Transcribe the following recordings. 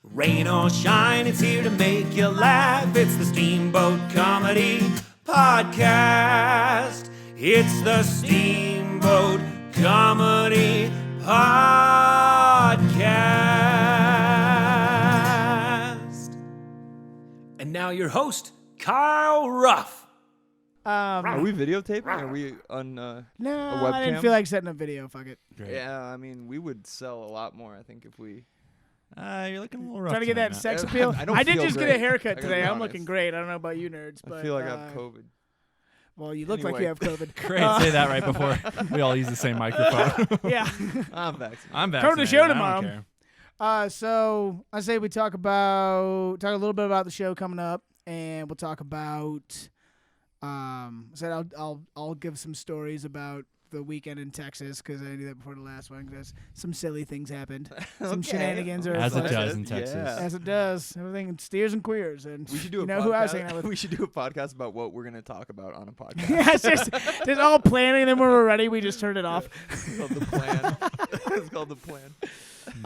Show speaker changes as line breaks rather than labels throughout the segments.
Rain or shine, it's here to make you laugh. It's the Steamboat Comedy Podcast. It's the Steamboat Comedy Podcast. And now your host, Kyle Ruff.
Are we videotaping? Are we on
No,
a webcam?
I didn't feel like setting up video. Fuck it.
Great.
Yeah, I mean, we would sell a lot more, I think, if we...
You're looking a little rough.
Trying to get that
tonight,
sex
Matt.
appeal.
I
did
feel
just get
great.
a haircut
I gotta
today.
be
I'm
honest.
looking great. I don't know about you nerds, but
I feel like I have COVID.
Well, you look like
Anyway.
you have COVID.
Matt. Great. Say that right before we all use the same microphone.
Yeah.
I'm vaccinated.
I'm
Come to the
vaccinated.
show
I don't
tomorrow.
care.
So I say we talk a little bit about the show coming up, and we'll talk about. I'll give some stories about the weekend in Texas because I did that before the last one because some silly things happened, some shenanigans are
As it
afoot.
does in Texas.
As it does, everything steers and queers, and
We should do
you
a
know
podcast.
who I was hanging out with.
We should do a podcast about what we're going to talk about on a podcast.
Yeah, it's just all planning, and then when we're ready, we just turn it off.
It's called The Plan. It's called The Plan.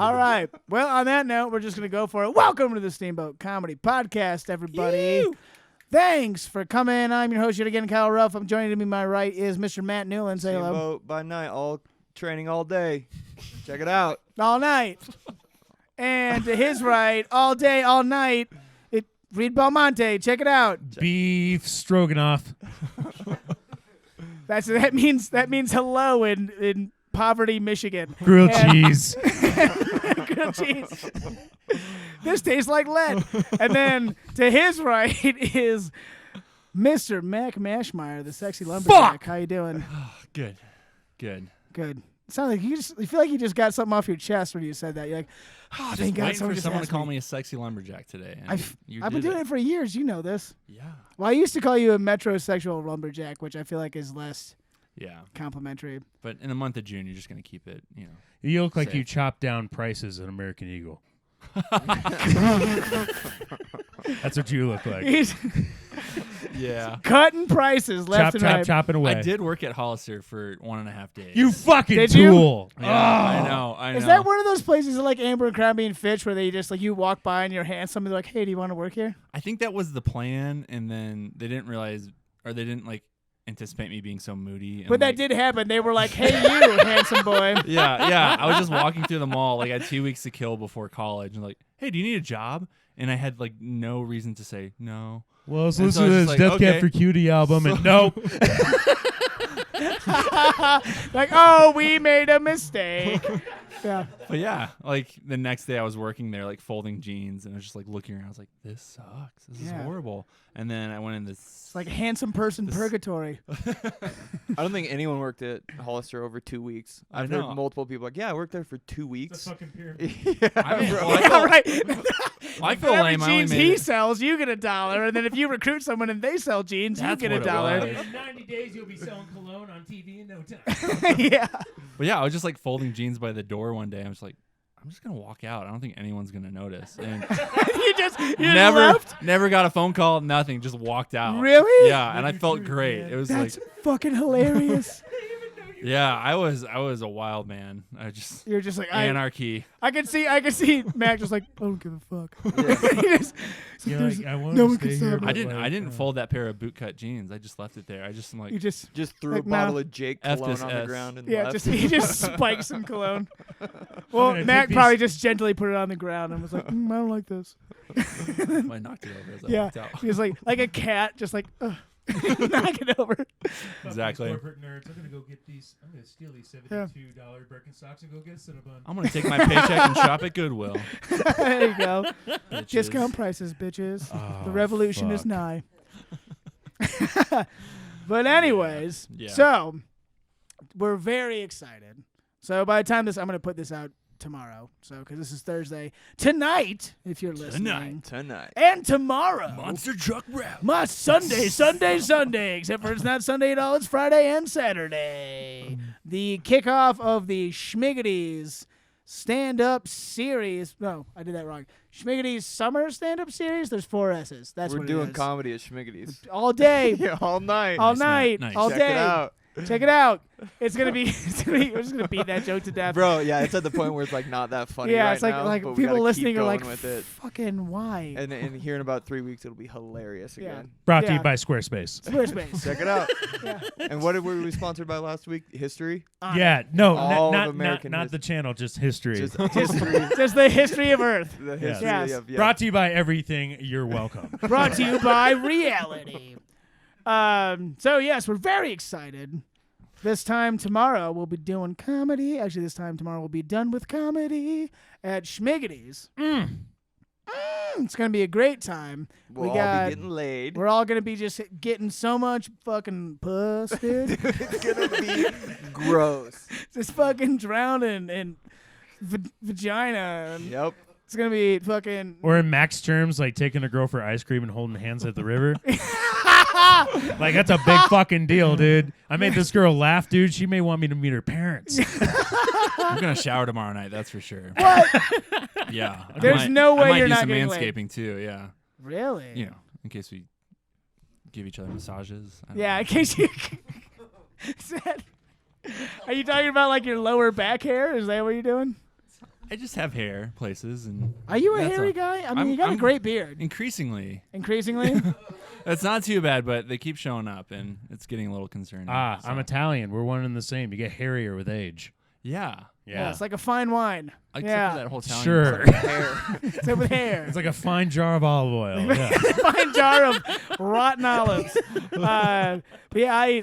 All right. Well, on that note, we're just going to go for it. Welcome to the Steamboat Comedy Podcast, everybody.
Yoo.
Thanks for coming. I'm your host yet again, Kyle Ruff. I'm joining to me my right is Mr. Matt Newland. Say hello.
Steamboat by night, all training all day. Check it out.
All night. And to his right, all day, all night, Reed Belmonte. Check it out.
Beef stroganoff.
That means hello in Poverty, Michigan.
Grilled
And-
cheese.
Grilled cheese. This tastes like lead. And then to his right is Mr. Mack Mashmeyer, the sexy lumberjack.
Fuck!
How you doing?
Good.
Good. It sounds like you feel like you just got something off your chest when you said that. You're like, oh,
Just
thank God
waiting
someone
for
just
someone to
asked
call
me.
me a sexy lumberjack today. and
I've
you
been
did
doing it for years. You know this.
Yeah.
Well, I used to call you a metrosexual lumberjack, which I feel like is less
Yeah.
complimentary.
But in the month of June, you're just going to keep it, you know.
You look like
Safe.
you chopped down prices at American Eagle. That's what you look like.
He's
Yeah.
cutting prices left and right.
Chopping away.
I did work at Hollister for 1.5 days.
You fucking
Did you?
tool.
Yeah, I know.
Is that one of those places like Amber and Krabby and Fitch where they just like you walk by and your hand somebody's like, hey, do you want to work here?
I think that was the plan, and then they didn't realize, or they didn't like anticipate me being so moody. And,
But that
like,
did happen. They were like, hey, you handsome boy.
Yeah. I was just walking through the mall, like I had 2 weeks to kill before college, and like, hey, do you need a job? And I had like no reason to say no.
Well, let's
And
listen
so I
to
was
this
just
Death
like,
Cab
okay.
for Cutie album. And nope.
Like, oh, we made a mistake. Yeah.
But yeah, like the next day I was working there, like folding jeans, and I was just like looking around. I was like, this sucks. This is
Yeah.
horrible. And then I went in this.
It's like handsome person purgatory.
I don't think anyone worked at Hollister over 2 weeks.
I
I've
know.
heard multiple people like, yeah, I worked there for 2 weeks.
fucking pyramid.
I mean,
bro.
well,
Yeah, right.
I feel
For every
lame. I only
jeans
made
he
it.
sells, you get $1. And then if you recruit someone and they sell jeans,
That's
you get
what it
$1.
was.
In 90 days, you'll be selling cologne on TV in no time.
Yeah.
But yeah, I was just like folding jeans by the door one day. I was like, I'm just gonna walk out. I don't think anyone's gonna notice. And
you
never,
left?
never got a phone call. Nothing. Just walked out.
Really?
Yeah, and I felt great. It was
That's
like,
fucking hilarious.
yeah, I was a wild man. I just
You're just like
anarchy.
I can see Mac just like, I don't give a fuck. He just- it's like,
You're
there's-
like, I want
no
to
one can
stay
stop
here.
me.
but,
I didn't
like,
fold that pair of bootcut jeans. I just left it there. I just am like,
you just
Just threw
Like,
a bottle
nah.
of Jake
F
cologne
this
on the
S.
ground and
yeah,
left.
he just spiked some cologne. Well,
gonna
Mac
take
probably
these-
just gently put it on the ground and was like, I don't like this.
I knocked it over as I
Yeah,
walked out.
he was like a cat, just like knock it over.
Exactly.
Corporate nerds. I'm gonna go get these. I'm gonna steal these $72 Birkenstocks and go get a Cinnabon.
I'm gonna take my paycheck and shop at Goodwill.
There you go.
Bitches.
Discount prices, bitches.
Oh,
The revolution is
fuck.
nigh. But anyways,
Yeah.
so we're very excited. So by the time I'm going to put this out tomorrow. So because this is Thursday tonight, if you're listening,
Tonight.
and tomorrow,
Monster Truck Rap.
my Sunday. Except for it's not Sunday at all. It's Friday and Saturday. The kickoff of the Schmiggity's stand-up series. No, I did that wrong. Schmiggity's summer stand-up series. There's 4 S's. That's
We're
what
doing
it is.
comedy at Schmiggity's.
All day.
Yeah, all night.
All
Nice,
night.
Matt. Nice.
All
Check
day.
it out.
Check it out. It's gonna be. We're just gonna beat that joke to death.
Bro, yeah, it's at the point where it's like not that funny
Yeah,
right
it's like
now,
like
but we
people
gotta
listening
keep
are like,
going with it.
fucking why?
And here in about 3 weeks, it'll be hilarious
Yeah.
again.
Brought to
Yeah.
you by Squarespace.
Squarespace.
Check it out.
Yeah.
And what were we sponsored by last week? History?
Yeah, no,
All of
not
American
not the channel, just history.
Just history.
Just the history of Earth.
The history
Yes.
of
Brought to you by everything. You're welcome.
Brought to you by reality. So yes, we're very excited. This time tomorrow we'll be doing comedy. Actually, this time tomorrow we'll be done with comedy at Schmiggity's. It's gonna be a great time.
We'll all be getting laid.
We're all gonna be just getting so much fucking puss, dude.
It's gonna be gross.
Just fucking drowning in vagina. And
Yep.
It's gonna be fucking.
Or in Max terms, like taking a girl for ice cream and holding hands at the river. Like, that's a big fucking deal, dude. I made this girl laugh, dude. She may want me to meet her parents.
I'm gonna shower tomorrow night. That's for sure.
What?
Yeah.
There's no way
I might
you're
do
not
some
getting laid.
manscaping too. Yeah.
Really?
You know, in case we give each other massages. I don't
Yeah,
know.
in case you. Are you talking about like your lower back hair? Is that what you're doing?
I just have hair places and.
Are you a
that's
hairy
all.
guy? I mean, you got a
I'm
great beard.
Increasingly.
Increasingly.
It's not too bad, but they keep showing up and it's getting a little concerning.
I'm
so.
Italian. We're one and the same. You get hairier with age.
Yeah.
Yeah, it's like a fine wine.
Except
Yeah.
for that whole Italian
Sure.
Hair.
Except with hair.
It's like a fine jar of olive oil. Yeah.
Fine jar of rotten olives. But yeah,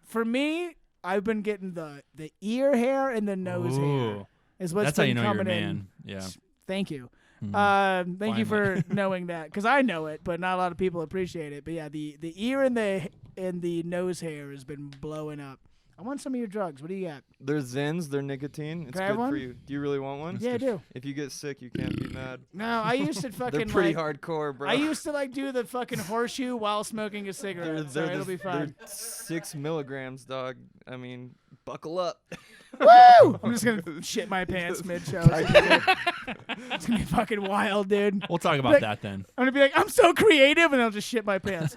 for me, I've been getting the ear hair and the nose hair.
Ooh.
Is what's
That's how
been
you know you're a
coming in.
man. Yeah.
Thank you.
Mhm.
Thank you for
Finally.
knowing that, because I know it, but not a lot of people appreciate it. But yeah, the ear and the nose hair has been blowing up. I want some of your drugs. What do you got?
They're Zins. They're nicotine. It's
Can I have
good
one?
for you. Do you really want one?
Yeah, I do.
If you get sick, you can't be mad.
No, I used to
They're
fucking
pretty
like,
hardcore, bro.
I used to like do the fucking horseshoe while smoking a cigarette. So it'll be fine.
They're 6 milligrams, dog. I mean, buckle up.
Woo! I'm just gonna shit my pants mid-show. It's gonna be fucking wild, dude.
We'll talk about
Like-
that then.
I'm gonna be like, I'm so creative, and I'll just shit my pants.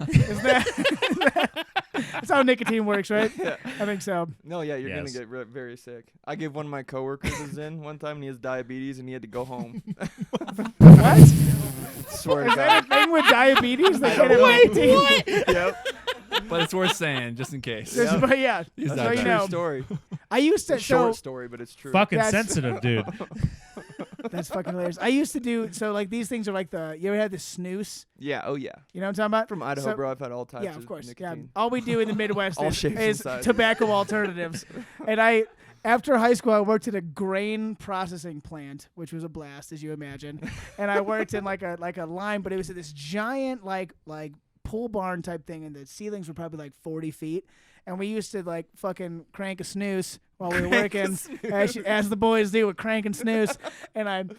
That's how nicotine works, right?
Yeah.
I think so.
No, yeah, you're
Yes.
gonna get very sick. I gave one of my coworkers a Zin one time, and he has diabetes, and he had to go home.
What?
Swear
Is
to
that a
God.
thing with diabetes? They can't have
Wait,
nicotine?
Yep.
But it's worth saying just in case.
Just- But yeah,
He's
so
not
you
true
know.
Story.
I used to.
Short
So
story, but it's true.
Fucking
That's-
sensitive, dude.
that's fucking hilarious. I used to do so. Like these things are like you ever had the snooze?
Yeah. Oh yeah.
You know what I'm talking about?
From Idaho,
So-
bro. I've had all types
Yeah, of course. Yeah,
nicotine.
all we do in the Midwest
All
is,
shapes and
is
sizes.
tobacco alternatives. And after high school, I worked at a grain processing plant, which was a blast, as you imagine. And I worked in like a line, but it was this giant like pole barn type thing, and the ceilings were probably like 40 feet. And we used to like fucking crank a snooze while we were working, as the boys do with crank and snooze. And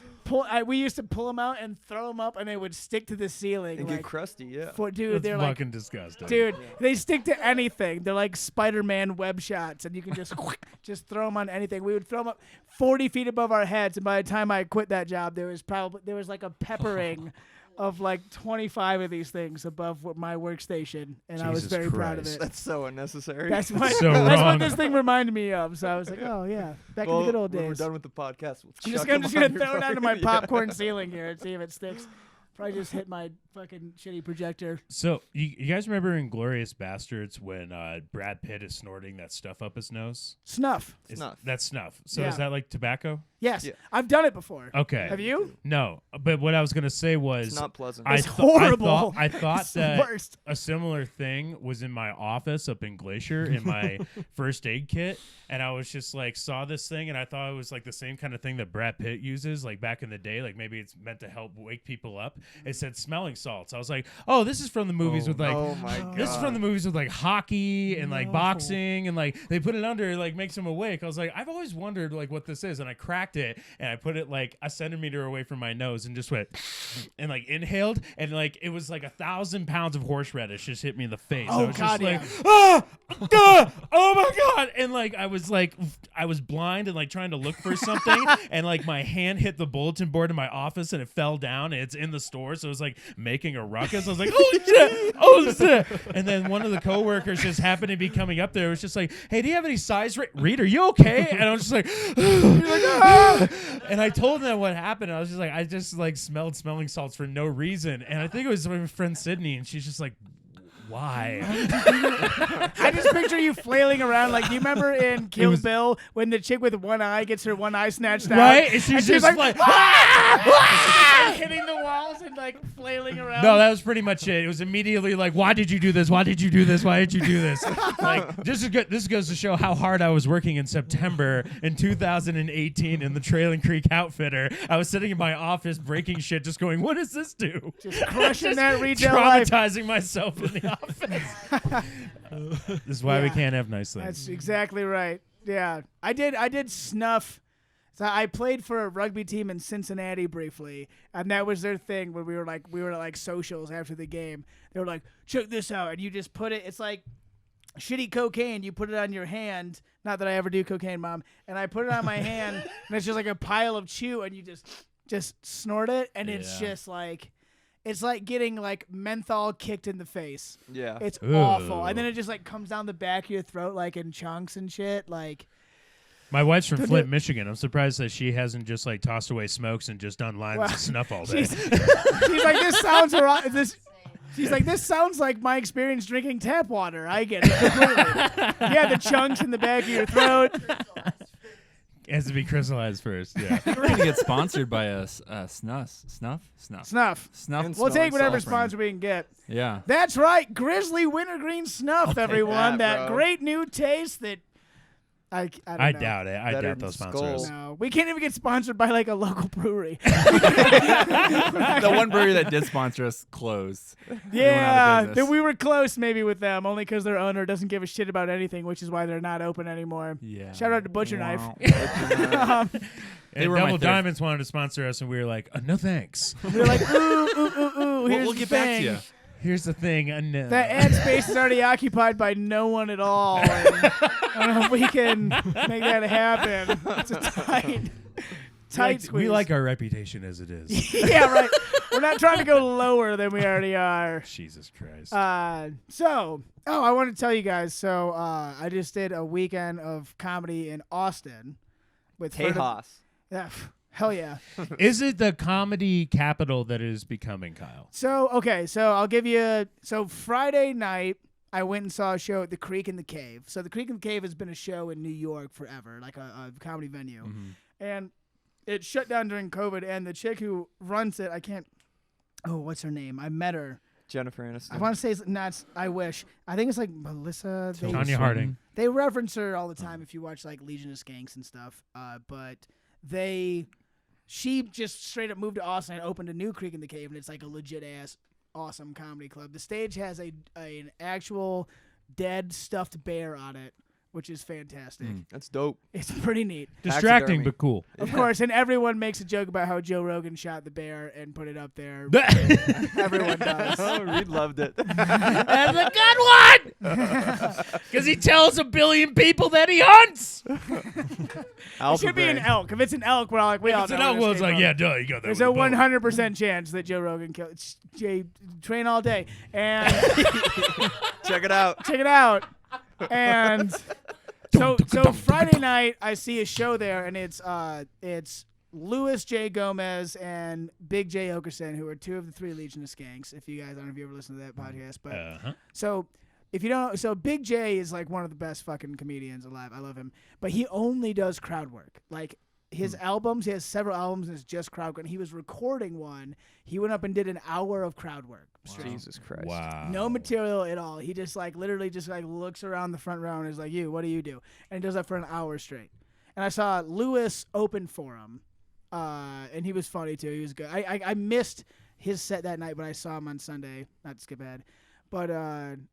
we used to pull them out and throw them up, and they would stick to the ceiling.
And
like,
get crusty, yeah.
dude,
That's
they're like,
fucking disgusting.
dude, they stick to anything. They're like Spider-Man web shots, and you can just throw them on anything. We would throw them up 40 feet above our heads, and by the time I quit that job, there was like a peppering of like 25 of these things above my workstation, and I was
Jesus
very proud of
Christ.
it.
That's so unnecessary.
That's what
So
that's
wrong.
what this thing reminded me of. So I was like, oh yeah, back in the good old
when we're
days.
done with the podcast, we'll
I'm just
chuck
gonna
'em on your
throw it onto my
phone. Yeah.
popcorn ceiling here and see if it sticks. Probably just hit my fucking shitty projector.
So, you guys remember in Glorious Bastards when Brad Pitt is snorting that stuff up his nose?
Snuff.
Snuff.
That's snuff. So
Yeah.
is that like tobacco?
Yes,
Yeah.
I've done it before.
Okay.
Have you?
No, but what I was gonna say was
It's not pleasant.
It's horrible.
I thought
It's the
that
worst.
a similar thing was in my office up in Glacier in my first aid kit, and I was just like saw this thing, and I thought it was like the same kind of thing that Brad Pitt uses, like back in the day, like maybe it's meant to help wake people up. It said smelling salts. I was like, oh, this is from the movies with like.
oh my god.
This is from the movies with like hockey and like boxing, and like they put it under, it, like makes them awake. I was like, I've always wondered like what this is, and I cracked it and I put it like a centimeter away from my nose and just went and like inhaled, and like it was like 1,000 pounds of horseradish just hit me in the face.
Oh,
I was
God,
just like, oh my god, and like I was blind and like trying to look for something, and like my hand hit the bulletin board in my office and it fell down, and it's in the store, so it was like making a ruckus. I was like, oh shit, oh shit. And then one of the coworkers just happened to be coming up there. It was just like, hey, do you have any size Reed, are you okay? And I was just like, ah! And I told them what happened. I was just like, I just like smelled smelling salts for no reason. And I think it was my friend Sydney, and she's just like, why?
I just picture you flailing around. Like, do you remember in Kill Bill when the chick with one eye gets her one eye snatched out?
Right? And she's just like
hitting the walls and like flailing around.
No, that was pretty much it. It was immediately like, why did you do this? Why did you do this? Why did you do this? Like, this is good. This goes to show how hard I was working in September in 2018 in the Trailing Creek Outfitter. I was sitting in my office breaking shit, just going, what does this do?
Just crushing that retail life.
Traumatizing myself in the office. This is why we can't have nice things.
That's exactly right. Yeah, I did snuff. So I played for a rugby team in Cincinnati briefly, and that was their thing when we were like socials after the game. They were like, check this out, and you just put it. It's like shitty cocaine. You put it on your hand. Not that I ever do cocaine, Mom. And I put it on my hand, and it's just like a pile of chew, and you just snort it, and it's just like. It's like getting like menthol kicked in the face.
Yeah.
It's awful. And then it just like comes down the back of your throat like in chunks and shit. Like
my wife's from Flint, Michigan. I'm surprised that she hasn't just like tossed away smokes and just done lines of snuff all day.
She's like, this sounds She's like, this sounds like my experience drinking tap water. I get it completely. Yeah, the chunks in the back of your throat.
It has to be crystallized first. Yeah.
We're gonna get sponsored by a snuff.
We'll take whatever
salt
sponsor we can get.
Yeah.
That's right, Grizzly Wintergreen Snuff, everyone. That great new taste that I don't know.
Doubt it. I doubt those sponsors.
No, we can't even get sponsored by like a local brewery.
The one brewery that did sponsor us closed.
Yeah, we were close maybe with them, only because their owner doesn't give a shit about anything, which is why they're not open anymore.
Yeah.
Shout out to Butcher Knife.
And Double Diamonds wanted to sponsor us, and we were like, no thanks.
We were like, ooh.
We'll get back to you.
Here's the thing. No.
That ad space is already occupied by no one at all. And I don't know if we can make that happen. It's a tight squeeze.
We like our reputation as it is.
Yeah, right. We're not trying to go lower than we already are.
Jesus Christ.
I want to tell you guys. So I just did a weekend of comedy in Austin with
Tejas.
Yeah. Hell yeah.
Is it the comedy capital that it is becoming, Kyle?
So I'll give you Friday night, I went and saw a show at the Creek in the Cave. So the Creek in the Cave has been a show in New York forever, like a comedy venue. Mm-hmm. And it shut down during COVID, and the chick who runs it, what's her name? I met her.
Jennifer Aniston.
I want to say it's not, I wish. I think it's like Melissa.
Tanya Harding.
They reference her all the time if you watch like Legion of Skanks and stuff. But she just straight up moved to Austin and opened a new Creek in the Cave, and it's like a legit ass awesome comedy club. The stage has an actual dead stuffed bear on it, which is fantastic.
That's dope.
It's pretty neat.
Distracting, but cool.
Of course, and everyone makes a joke about how Joe Rogan shot the bear and put it up there. Everyone does.
Oh, Reed loved it.
And the good one! Because he tells 1 billion people that he hunts!
It should be an elk. If it's an elk, we're all like, we all know.
If it's an elk, well, it's like, yeah, duh, you got that.
There's a 100% chance that Joe Rogan killed. Jay, train all day. And
Check it out.
And so Friday night, I see a show there, and it's Louis J. Gomez and Big J. Okerson, who are two of the 3 Legion of Skanks. If you guys, I don't know if you ever listened to that podcast, but so if you don't, so Big J is like one of the best fucking comedians alive. I love him, but he only does crowd work. Like his albums, he has several albums, and it's just crowd work. And he was recording one. He went up and did an hour of crowd work.
Wow. Jesus Christ.
Wow.
No material at all. He just like literally just like looks around the front row and is like, what do you do? And he does that for an hour straight. And I saw Lewis open for him. And he was funny too. He was good. I missed his set that night, but I saw him on Sunday. Not to skip ahead. But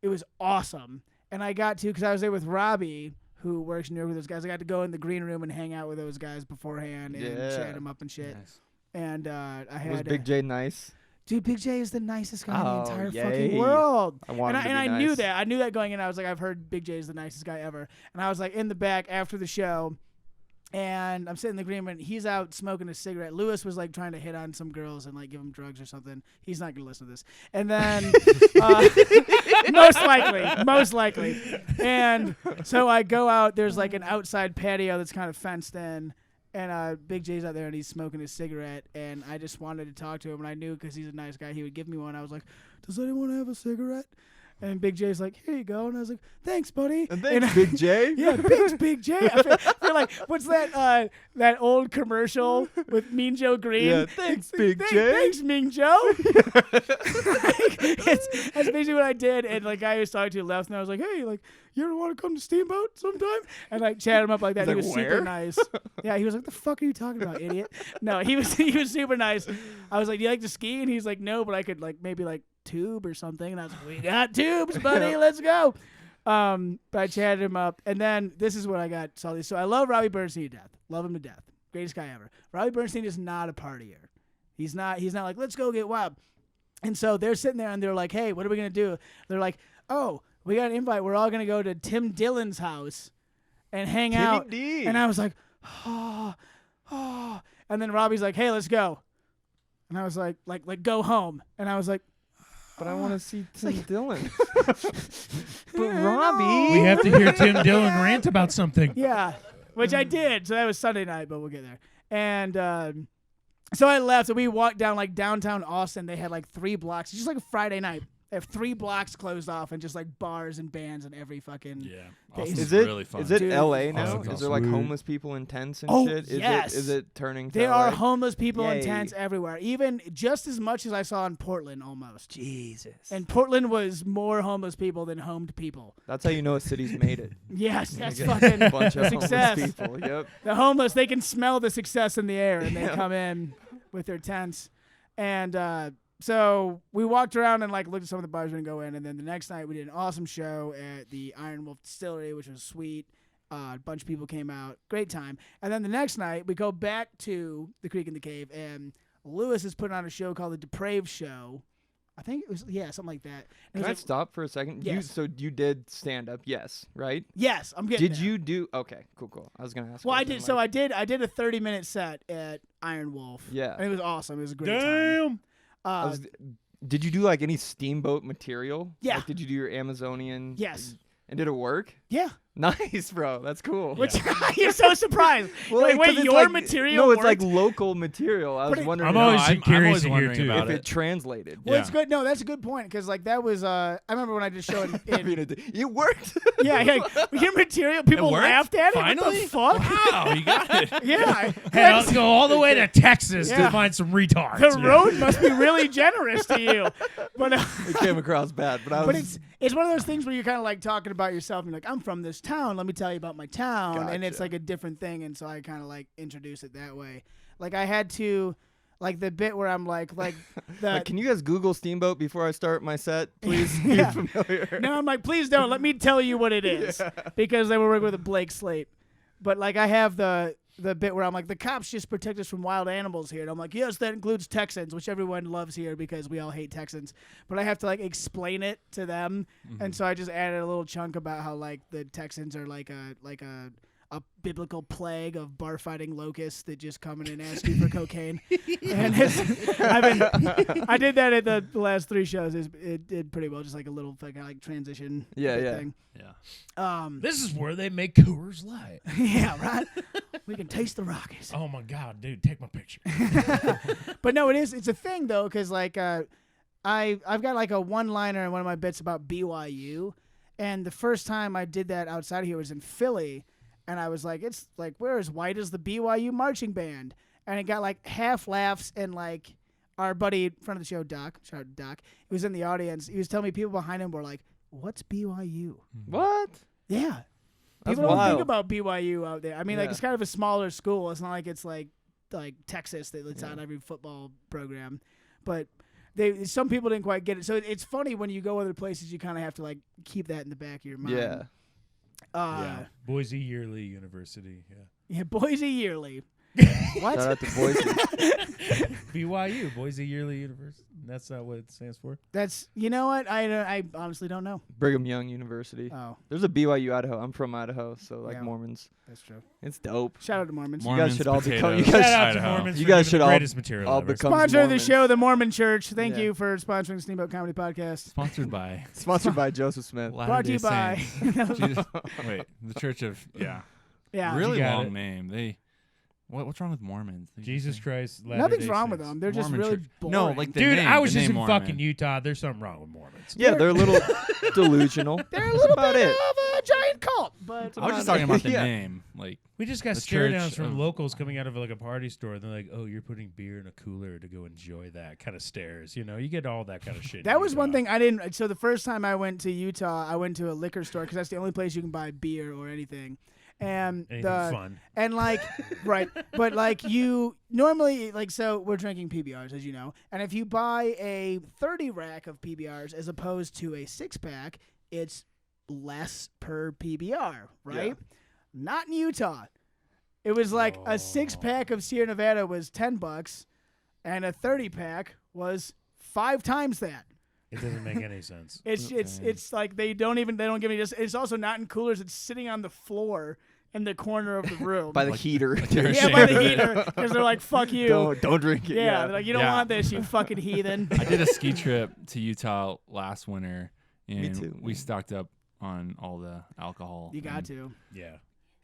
it was awesome. And I got to, because I was there with Robbie, who works in New York with those guys. I got to go in the green room and hang out with those guys beforehand and chat them up and shit. Nice. And I had.
Was Big J nice?
Dude, Big J is the nicest guy in the entire fucking world. I knew that. I knew that going in. I was like, I've heard Big J is the nicest guy ever. And I was like in the back after the show, And I'm sitting in the green room. He's out smoking a cigarette. Lewis was like trying to hit on some girls and like give them drugs or something. He's not gonna listen to this. And then most likely. And so I go out. There's like an outside patio that's kind of fenced in, and Big J's out there and he's smoking a cigarette. And I just wanted to talk to him, and I knew because he's a nice guy, he would give me one. I was like, "Does anyone have a cigarette?" And Big J's like, "Here you go." And I was like, "Thanks, buddy."
And thanks, Big J.
Yeah, thanks, Big J. I feel like, what's that old commercial with Mean Joe Green?
Yeah, thanks, Big J.
Thanks, Mean Joe. That's basically what I did. And like, guy I was talking to left, and I was like, "Hey, like, you ever want to come to Steamboat sometime?" And like, chatted him up like that.
He's
He
like,
was
"Where?"
super nice. Yeah, he was like, "The fuck are you talking about, idiot?" No, he was super nice. I was like, "Do you like to ski?" And he's like, "No, but I could like maybe like tube or something." And I was like, "We got tubes, buddy. Let's go." But I chatted him up, and then this is what I got salty. So I love Robbie Bernstein to death. Love him to death. Greatest guy ever. Robbie Bernstein is not a partier. He's not like, "Let's go get wild." And so they're sitting there and they're like, "Hey, what are we gonna do?" They're like, "Oh, we got an invite. We're all gonna go to Tim Dillon's house and hang out."
D.
And I was like, "Oh." And then Robbie's like, "Hey, let's go." And I was like, go home. And I was like,
But I want to see Tim Dillon.
But
Robbie.
We have to hear Tim Dillon rant about something.
Yeah, which I did. So that was Sunday night, but we'll get there. And so I left, and we walked down like downtown Austin. They had like 3 blocks. It's just like a Friday night. They have 3 blocks closed off, and just like bars and bands and every fucking.
Yeah.
Is
Austin's
Is it
really fun.
Is it
Dude,
L.A. now?
Austin's
Is there like
sweet.
homeless people in tents and
Oh,
shit?
yes.
Is it turning to
There
LA?
are homeless people in
Yay.
tents everywhere, even just as much as I saw in Portland, almost.
Jesus.
And Portland was more homeless people than homed people.
That's how you know a city's made it.
Yes, that's
You get
fucking
a bunch of
success.
homeless people. Yep.
The homeless, they can smell the success in the air, and they come in with their tents. And so we walked around and like looked at some of the bars we didn't go in, and then the next night we did an awesome show at the Iron Wolf Distillery, which was sweet. A bunch of people came out, great time. And then the next night we go back to the Creek in the Cave, and Lewis is putting on a show called the Depraved Show. I think it was something like that. And it
Can I
was like,
stop for a second?
Yes.
So you did stand up, yes, right?
yes, I'm getting.
Did
there.
you do? Okay, cool. I was gonna ask.
Well, I
was
did.
gonna,
So
like-
I did a 30-minute set at Iron Wolf.
Yeah.
and it was awesome. It was a great time.
Damn.
Did you do like any Steamboat material?
Yeah.
Like, did you do your Amazonian?
Yes.
And did it work?
Yeah.
Nice, bro. That's cool.
Which you're so surprised.
Well,
You're like,
'cause
wait,
it's
your
like-
material
No, it's like
worked?
local material. I was
But it-
wondering
I'm
if
always
I'm
curious
always
to hear
wondering
too.
about
it translated.
Well, it's
Yeah.
good. No, that's a good point because like that was. I remember when I just showed.
I mean, it worked.
Yeah, like, your material. People
worked?
laughed at it.
Finally?
What the fuck?
Wow, you got it.
Yeah.
Hey, I'll go all the way to Texas
Yeah.
to find some retards.
The road must be really generous to you. But
It came across bad, but I was.
but it's one of those things where you're kind of like talking about yourself and you're like, I'm from this town. Let me tell you about my town. And it's
Gotcha.
like a different thing. And so I kind of like introduce it that way. Like I had to, like the bit where I'm like the.
Like, can you guys Google Steamboat before I start my set, please?
Yeah.
Be familiar.
No, I'm like, please don't. Let me tell you what it is. Because they were working with a Blake Slate. But like I have the bit where I'm like, the cops just protect us from wild animals here. And I'm like, yes, that includes Texans, which everyone loves here because we all hate Texans. But I have to like explain it to them. And so I just added a little chunk about how like the Texans are like a biblical plague of bar fighting locusts that just come in and ask you for cocaine. And I did that at the last 3 shows. It did pretty well, just like a little fucking like transition thing.
Yeah.
This is where they make Coors Light.
Yeah, right. We can taste the Rockies.
Oh my God, dude, take my picture.
But no, it's a thing though, because like I've got like a one-liner in one of my bits about BYU, and the first time I did that outside of here was in Philly. And I was like, it's like, we're as white as the BYU marching band. And it got like half laughs, and like our buddy, friend of the show, Doc, shout out to Doc, he was in the audience. He was telling me people behind him were like, what's BYU?
What?
Yeah.
That's
People don't think
wild.
about BYU out there. I mean, like
Yeah.
it's kind of a smaller school. It's not like it's like Texas that's on every football program. But some people didn't quite get it. So it's funny when you go other places, you kind of have to like keep that in the back of your mind.
Yeah.
Yeah. Boise Yearly University. Yeah.
Yeah, Boise Yearly. What?
Shout out to Boise.
BYU, Boise Yearly University. That's not what it stands for.
That's, you know what? I honestly don't know.
Brigham Young University.
Oh,
There's a BYU Idaho. I'm from Idaho, so like
Yeah.
Mormons.
that's true.
It's dope.
Shout out to Mormons.
Mormons,
guys should all become-
potatoes,
you guys-
Shout out to
Idaho.
Mormons.
You
for
guys
giving
should
the
all-
greatest material
all
ever.
become
Sponsor of the
Mormons.
show, the Mormon Church. Thank
Yeah.
you for sponsoring the Steamboat Comedy Podcast.
Sponsored by
Sponsored by Joseph Smith.
Brought to you by.
Jesus. Wait, the Church of
Yeah.
really
You got
long
it.
name. What's wrong with Mormons? They
Jesus
just
Christ.
Nothing's
Latter-day
wrong with
Saints.
them. They're just
Mormon
really
church.
boring.
No, like the
Dude,
name,
I was
the
just in
name
fucking
Mormon.
Utah. There's something wrong with Mormons.
Yeah, they're a little delusional.
they're a
That's
little
about
bit
it.
of a giant cult, but
I was just talking about the
Yeah.
name. Like
We just got
The
stare downs
church
from
of-
locals coming out of like a party store. And they're like, "Oh, you're putting beer in a cooler to go enjoy that." Kind of stares. You know, you get all that kind of shit.
that
in
was one
Utah.
thing I didn't. So the first time I went to Utah, I went to a liquor store because that's the only place you can buy beer or anything. And
Anything
the
fun.
and like right, but like you normally like so we're drinking PBRs as you know, and if you buy a 30 rack of PBRs as opposed to a 6-pack, it's less per PBR, right?
Yeah.
Not in Utah. It was like a 6-pack of Sierra Nevada was $10, and a 30-pack was 5 times that.
It doesn't make any sense.
It's like they don't give me just. It's also not in coolers. It's sitting on the floor in the corner of the room.
By the heater.
you're
yeah, by the
ashamed of it.
heater because they're like fuck you.
Don't drink it.
Yeah, they're like you don't
Yeah.
want this, you fucking heathen.
I did a ski trip to Utah last winter, and
too,
we
man.
stocked up on all the alcohol.
You got
and
to.
Yeah.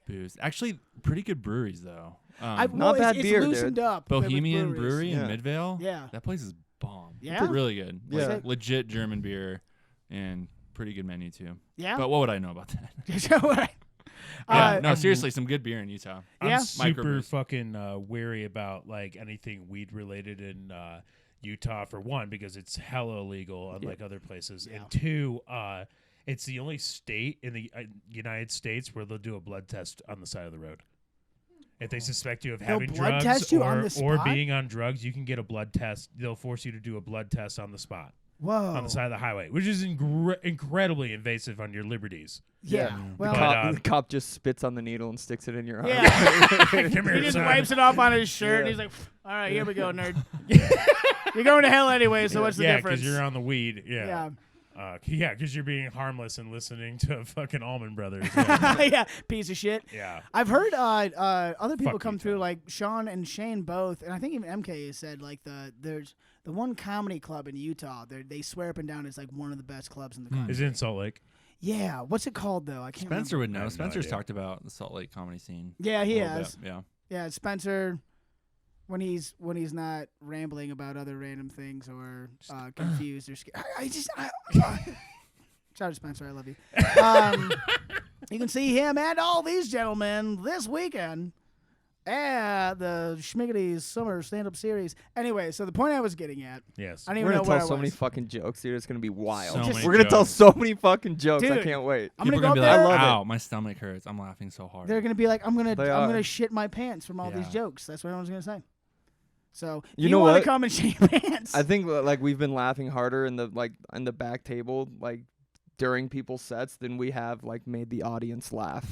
booze. Actually, pretty good breweries though.
Not
Not bad
it's
beer, dude.
loosened up. with
Bohemian
breweries.
Brewery in
Yeah.
Midvale.
Yeah.
That place is bomb.
Yeah?
It's really good.
Yeah.
Like, legit German beer and pretty good menu too.
Yeah.
But what would I know about that?
Uh,
no, seriously, some good beer in Utah.
I'm
Yeah.
super
Microbrews.
fucking wary about like anything weed related in Utah for one because it's hella illegal unlike other places,
Yeah.
and two, it's the only state in the United States where they'll do a blood test on the side of the road. If they suspect you of
They'll
having
blood
drugs
test you
or,
on the
or
spot?
being on drugs, you can get a blood test. They'll force you to do a blood test on the spot
Whoa.
on the side of the highway, which is incredibly invasive on your liberties.
Yeah. Well,
But,
The cop just spits on the needle and sticks it in your arm.
yeah.
Come here,
He just
son.
wipes it off on his shirt and
Yeah.
he's like, "All right, here we go, nerd. You're going to hell anyway, so what's the
Yeah,
difference?"
because you're on the weed.
Yeah.
Yeah, because you're being harmless and listening to fucking Almond Brothers. Yeah.
yeah, piece of shit.
Yeah.
I've heard other people
Fuck
come
you,
through,
Tom.
like Sean and Shane both, and I think even MK has said like there's the one comedy club in Utah. They swear up and down it's like one of the best clubs in the country.
Is it in Salt Lake?
Yeah, what's it called though? I can't.
Spencer
remember.
would
I
know.
have no
Spencer's
idea.
talked about the Salt Lake comedy scene.
Yeah, he
a little
has.
bit, Yeah.
Yeah, Spencer. When he's not rambling about other random things or confused or scared. Shout out to Spencer, I love you. You can see him and all these gentlemen this weekend at the Schmiggity's Summer Stand-Up Series. Anyway, so the point I was getting at,
Yes.
I don't
We're
even know
gonna
where I
tell so
was.
many fucking jokes, dude. It's gonna be wild.
So many
We're gonna tell
jokes.
so many fucking jokes. I
Dude.
can't wait.
I'm
People
gonna
are
go
gonna
up
be
there.
like,
I love
"Ow, my stomach hurts. I'm laughing so hard."
They're gonna be like, I'm
They
gonna
are.
shit my pants from all these
Yeah.
jokes. That's what everyone's gonna say. So if
You
you
know
want to
what?
come and shit your pants.
I think like we've been laughing harder in the back table like during people's sets than we have like made the audience laugh.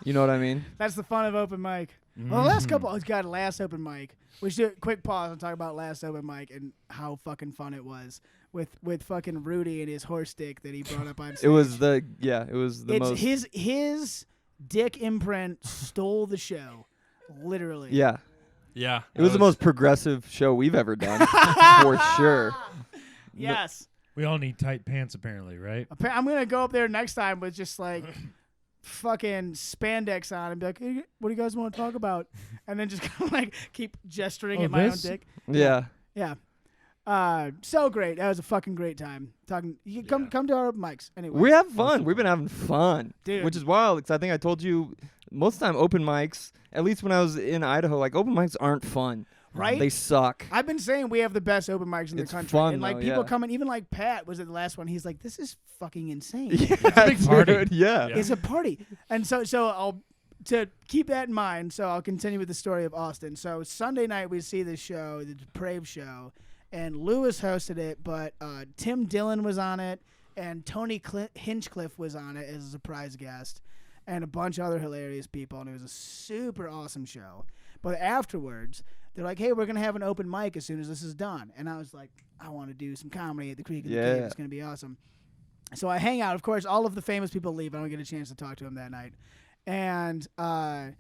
You know what I mean?
That's the fun of open mic. Well, the last couple, last open mic. We should do a quick pause and talk about last open mic and how fucking fun it was with fucking Rudy and his horse dick that he brought up on stage.
It was the most
his dick imprint stole the show, literally.
yeah.
Yeah.
It was the most progressive show we've ever done for sure.
Yes.
We all need tight pants, apparently, right?
I'm gonna go up there next time with just like fucking spandex on and be like, hey, what do you guys want to talk about? And then just kind of like keep gesturing
Oh,
at my
this?
own dick.
Yeah.
Yeah. So great. That was a fucking great time. Talking. You can come to our open mics anyway.
We have fun. We've been having fun,
Dude.
which is wild. Because I think I told you most of the time open mics. At least when I was in Idaho, like open mics aren't fun.
Right?
They suck.
I've been saying we have the best open mics in
It's
the country.
fun,
and like
though,
people
yeah.
coming, even like Pat was at the last one. He's like, this is fucking insane.
Yeah,
a big party.
dude, yeah.
It's a party. And so I'll to keep that in mind, so I'll continue with the story of Austin. So Sunday night we see this show, the Depraved Show, and Lewis hosted it, but Tim Dillon was on it, and Tony Hinchcliffe was on it as a surprise guest, and a bunch of other hilarious people, and it was a super awesome show. But afterwards, they're like, hey, we're going to have an open mic as soon as this is done. And I was like, I want to do some comedy at the Creek in the Cave. It's going to be awesome. So I hang out. Of course, all of the famous people leave. I don't get a chance to talk to them that night. And I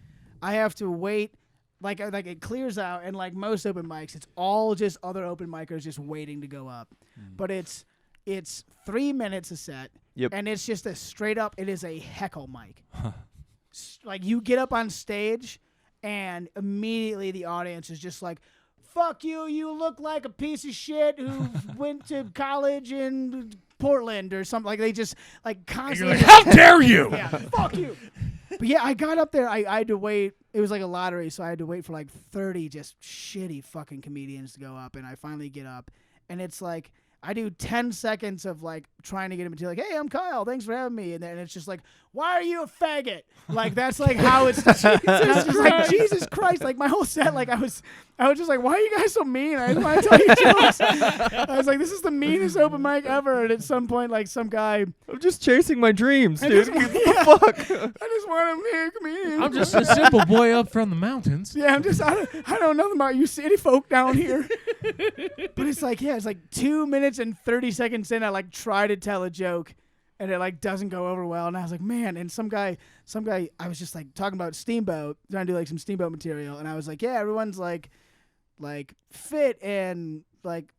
have to wait. Like it clears out, and like most open mics, it's all just other open micers just waiting to go up. But it's 3 minutes a set, and it's just a straight up. It is a heckle mic. Like you get up on stage, and immediately the audience is just like, "Fuck you! You look like a piece of shit who went to college in Portland or something." Like they just like constantly.
You're like, how dare you?
Yeah, fuck you. But yeah, I got up there. I had to wait. It was like a lottery, so I had to wait for like 30 just shitty fucking comedians to go up, and I finally get up, and it's like I do 10 seconds of like trying to get him to like, hey, I'm Kyle, thanks for having me, and then it's just like, why are you a faggot? Like that's like how it's just, and I was just like, Jesus Christ, like my whole set, like I was just like, why are you guys so mean? I just want to tell you jokes. I was like, this is the meanest open mic ever, and at some point, like some guy,
I'm just chasing my dreams,
I
dude.
just,
What the fuck?
I just want to be a comedian.
I'm just a simple boy up from the mountains.
Yeah, I don't know nothing about you city folk down here. But it's like, yeah, it's like 2 minutes and 30 seconds in, I like try to tell a joke, and it like doesn't go over well. And I was like, man, and some guy, I was just like talking about Steamboat, trying to do like some Steamboat material, and I was like, yeah, everyone's like fit and like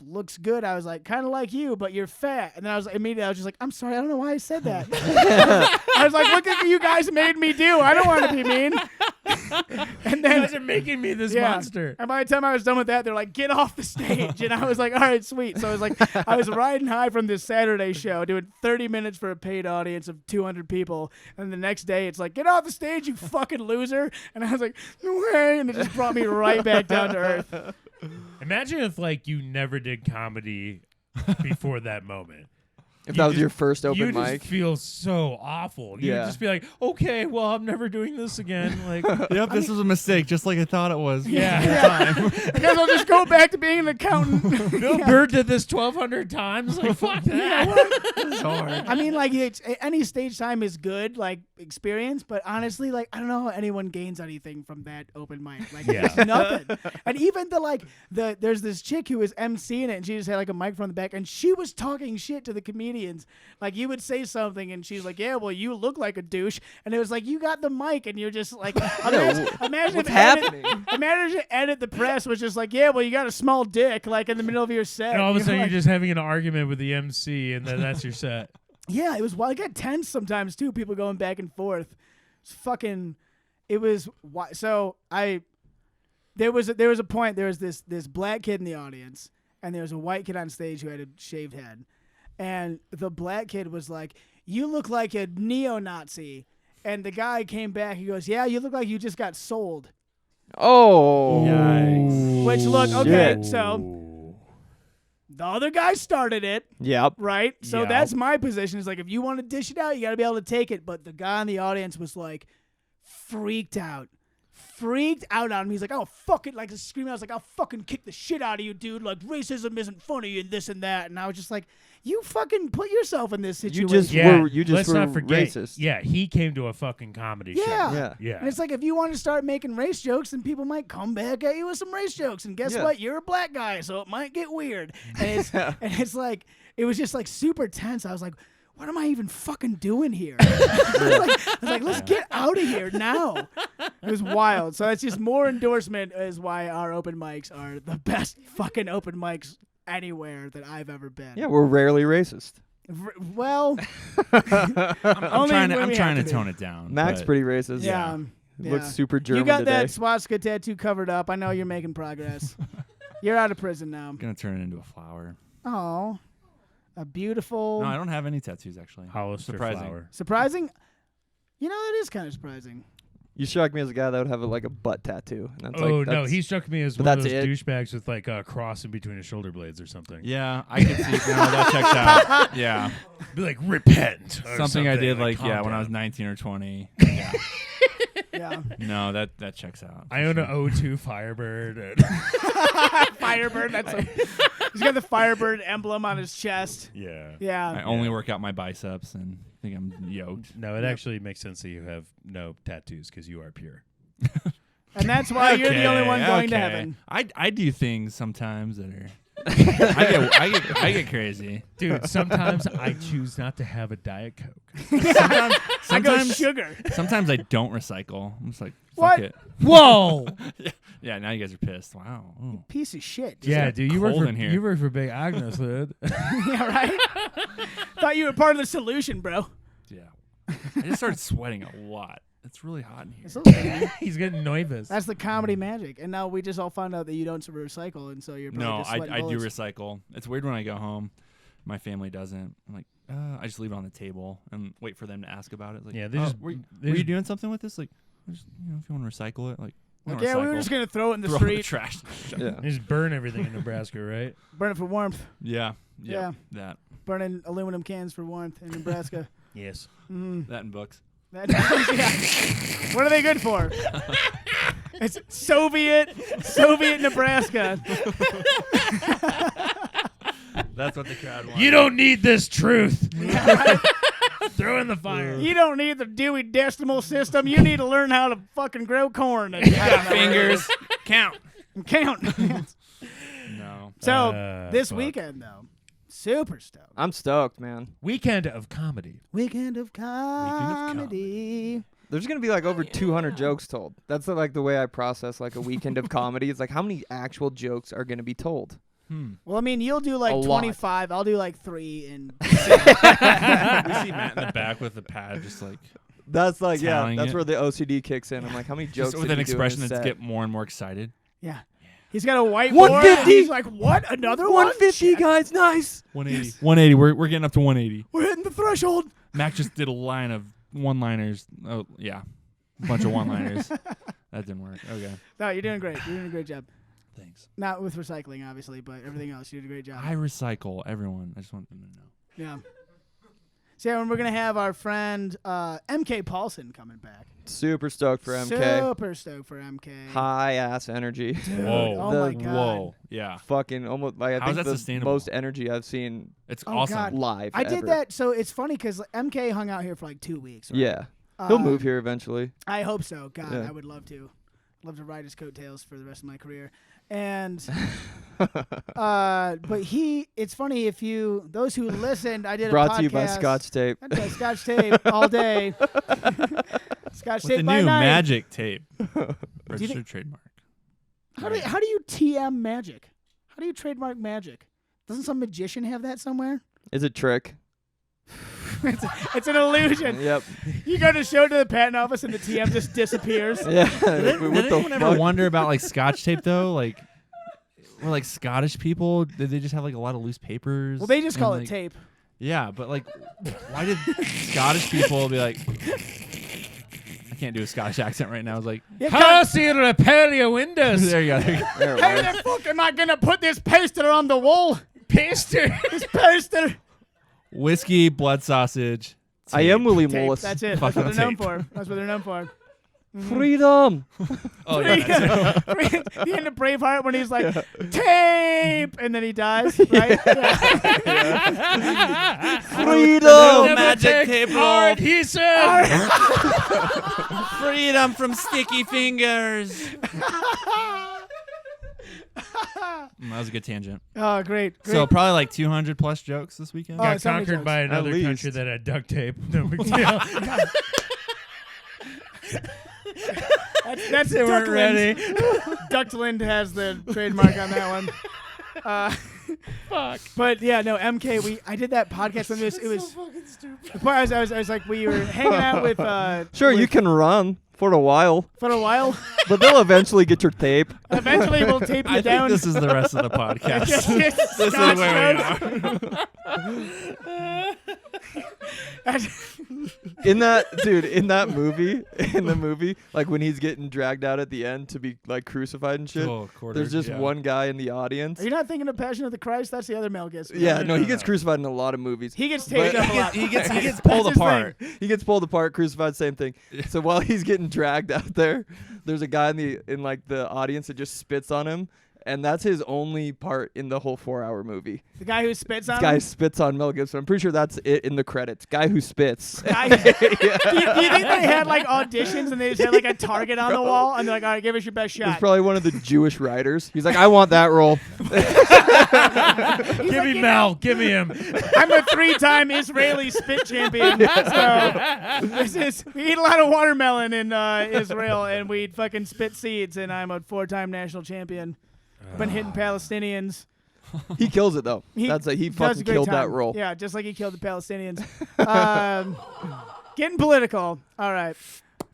looks good. I was like, kind of like you, but you're fat. And then I was just like, I'm sorry, I don't know why I said that. I was like, look at what you guys made me do. I don't want to be mean. And then
You guys are making me this monster.
And by the time I was done with that, they're like, get off the stage. And I was like, all right, sweet. So I was like, I was riding high from this Saturday show, doing 30 minutes for a paid audience of 200 people. And the next day, it's like, get off the stage, you fucking loser. And I was like, no way. And it just brought me right back down to earth.
Imagine if like you never did comedy before that moment.
If that was your first open
you
mic.
just feel so awful. You'd just be like, okay, well, I'm never doing this again. Like,
Yep, this was a mistake, just like I thought it was.
I guess I'll just go back to being an accountant.
Bill Burr did this 1,200 times. Like, fuck that.
It's hard.
I mean, like, any stage time is good, like, experience, but honestly, like, I don't know how anyone gains anything from that open mic. Like, it's nothing. And even there's this chick who was emceeing it, and she just had, like, a microphone in the back, and she was talking shit to the comedians. Like, you would say something, and she's like, yeah, well, you look like a douche. And it was like, you got the mic, and you're just like, imagine
what's happening?
Imagine Edit the Press was just like, yeah, well, you got a small dick, like, in the middle of your set.
And all of a sudden,
like,
you're just having an argument with the MC, and then that's your set.
Yeah, it was wild. It got tense sometimes too. People going back and forth. It's fucking. It was so There was a point. There was this black kid in the audience, and there was a white kid on stage who had a shaved head, and the black kid was like, "You look like a neo-Nazi," and the guy came back. He goes, "Yeah, you look like you just got sold."
Oh.
Yikes.
Which look okay.
Shit.
So the other guy started it.
Yep.
Right? So
Yeah.
that's my position. Is like, if you want to dish it out, you got to be able to take it. But the guy in the audience was like freaked out on me. He's like, "Oh, fuck it." Like screaming. I was like, "I'll fucking kick the shit out of you, dude. Like racism isn't funny and this and that." And I was just like, you fucking put yourself in this situation.
You just
let's
were
not forget.
racist.
Yeah, he came to a fucking comedy show.
Yeah.
Yeah.
And it's like, if you want to start making race jokes, then people might come back at you with some race jokes. And guess
Yeah.
what? You're a black guy, so it might get weird. And it's like, it was just like super tense. I was like, what am I even fucking doing here? I was like, let's get out of here now. It was wild. So it's just more endorsement is why our open mics are the best fucking open mics anywhere that I've ever been.
Yeah, we're rarely racist.
Well,
I'm trying
when we
to
have to
tone it down.
Matt's
but
pretty racist.
yeah.
He looks super German
You got
today.
that swastika tattoo covered up. I know you're making progress. You're out of prison now.
I'm gonna turn it into a flower.
Oh, a beautiful,
No, I don't have any tattoos actually.
Hollister
Surprising.
flower.
surprising. You know, it is kind of surprising.
You struck me as a guy that would have a butt tattoo. And that's
Oh,
like,
no,
that's-
he struck me as
but
one of
that's
those
it.
douchebags with like a cross in between his shoulder blades or something.
Yeah, I could see. No, that checks out. Yeah,
Be like, repent. Or
something I did
calm
when I was
down.
19 or 20. Yeah.
Yeah,
No, that checks out.
I own an O2 Firebird. And
Firebird. He's got the Firebird emblem on his chest.
yeah.
I
Yeah,
only work out my biceps and think I'm yoked.
No, it actually makes sense that you have no tattoos because you are pure.
And that's why you're the only one going to heaven.
I do things sometimes that are. I get crazy.
Dude, sometimes I choose not to have a Diet Coke.
I go
Sometimes
sugar.
sometimes I don't recycle. I'm just like,
What?
fuck it.
Whoa!
Yeah, now you guys are pissed. Wow. Ooh.
Piece of shit. Dude.
Yeah, dude, you work
cold
for
in here.
you work for Big Agnes, dude.
Yeah, right? Thought you were part of the solution, bro.
Yeah. I just started sweating a lot. It's really hot in here.
It's okay.
He's getting nervous.
That's the comedy magic. And now we just all found out that you don't recycle, and so you're probably
No,
just sweating
I do
bullets.
recycle. It's weird when I go home. My family doesn't. I'm like, I just leave it on the table and wait for them to ask about it. Like,
Yeah, they just-
were,
they
were you
just-
doing something with this? Like, just, if you want to recycle it, like
Like,
don't
yeah, we were
recycle.
just going to throw it in the
Throw it in the
street,
trash.
Yeah.
They just burn everything in Nebraska, right?
burn it for warmth,
Yeah.
Yeah.
That
burning aluminum cans for warmth in Nebraska.
Yes.
and books.
Yeah. What are they good for? It's Soviet Nebraska.
That's what the crowd wants.
You don't need this truth. Throw in the fire.
You don't need the Dewey Decimal System. You need to learn how to fucking grow corn and
fingers. Count.
count.
No.
So this
Fuck.
weekend, though, super stoked.
I'm stoked, man.
Weekend of comedy.
Weekend of comedy.
There's gonna be like over 200 jokes told. That's like the way I process like a weekend of comedy. It's like how many actual jokes are gonna be told.
Well, I mean, you'll do like
A lot.
25. I'll do like 3, and
We see Matt in the back with the pad, just like
That's like
Telling
that's
it.
where the OCD kicks in. I'm like, how many jokes?
just with
did
an
he do in
expression
his
that's
set?
get more and more excited.
yeah. He's got a whiteboard.
150.
He's like, what? Another one?
150 guys, nice.
180. 180. We're getting up to 180.
We're hitting the threshold.
Mac just did a line of one-liners. Oh yeah, a bunch of one-liners. That didn't work. Okay.
No, you're doing great. You're doing a great job.
Thanks.
Not with recycling, obviously, but everything else, you did a great job.
I recycle everyone. I just want them to know.
Yeah. So yeah, and we're gonna have our friend MK Paulsen coming back.
Super stoked for MK.
Super stoked for MK.
High ass energy.
Dude,
Whoa.
oh
The-
my god.
Whoa. Yeah.
Fucking almost like I
How's
think
that
the
sustainable?
most energy I've seen
It's
Oh,
awesome.
God.
live.
I did
ever.
that, so it's funny because MK hung out here for like 2 weeks. Right?
Yeah, he'll move here eventually.
I hope so. God,
Yeah.
I would love to. Love to ride his coattails for the rest of my career. And but it's funny if you those who listened, I did
Brought
a podcast.
to you by Scotch Tape.
I did Scotch tape all day. Scotch
With
tape
the
by
new
night.
magic tape.
think-
Registered trademark.
How do you TM magic? How do you trademark magic? Doesn't some magician have that somewhere?
Is it trick?
It's an illusion.
Yep.
You go to show to the patent office and the TM just disappears.
Yeah.
Did
what the
anyone ever
fuck?
wonder about like Scotch tape though? Like, were like Scottish people? Did they just have like a lot of loose papers?
Well, they just
and,
call
like,
it tape.
Yeah, but like, why did Scottish people be like? I can't do a Scottish accent right now. I was like,
Yeah,
How do you repair your windows?
there you go. There you go.
There it
how
was.
the fuck am I gonna put this poster on the wall?
Paster.
This poster.
Whiskey, blood sausage.
I am William
Tape.
Wallace.
That's it. That's
Fucking
what they're known
tape.
for. That's what they're known for.
Freedom.
Oh yeah.
The end of Braveheart when he's like, tape! And then he dies, right? Yeah.
Freedom.
magic tape
Our
roll.
adhesive.
Freedom from sticky fingers. That was a good tangent.
Oh, great.
So probably like 200 plus jokes this weekend.
Oh,
Got
so many
conquered
jokes.
by
At
another
least.
country that had duct tape. No big deal.
That's
They weren't ready.
Duckland has the trademark on that one. Fuck. But yeah, no, MK. I did that podcast when it was.
fucking stupid.
The part I was like, we were hanging out with.
Sure, you
with-
can run for a while,
for a while.
but they'll eventually get your tape.
Eventually, we'll tape you
I
down.
think this is the rest of the podcast.
Just- just
This is
Scotch
where
jokes.
In that movie, like when he's getting dragged out at the end to be like crucified and shit.
Oh, quarter,
There's just
yeah.
one guy in the audience.
Are you not thinking of Passion of the Christ? That's the other Mel Gibson.
Yeah, no, he gets crucified in a lot of movies.
He gets taped
But-
up a lot.
He gets
That's
pulled
his
apart.
thing.
He gets pulled apart, crucified, same thing. So while he's getting dragged out there's a guy in the audience that just spits on him, and that's his only part in the whole 4-hour movie.
The guy who spits on
This guy
him?
spits on Mel Gibson. I'm pretty sure that's it in the credits. Guy who spits.
Do you think they had like auditions and they just had like a target on the wall and they're like, all right, give us your best
He's
shot?
probably one of the Jewish writers. He's like, I want that role.
Give me Mel. Give me him.
I'm a 3-time Israeli spit champion. So we eat a lot of watermelon in Israel and we fucking spit seeds, and I'm a 4-time national champion. Been hitting Palestinians.
He kills it though. He
does
fucking
a great
killed that
time.
role.
Yeah, just like he killed the Palestinians. Getting political. All right.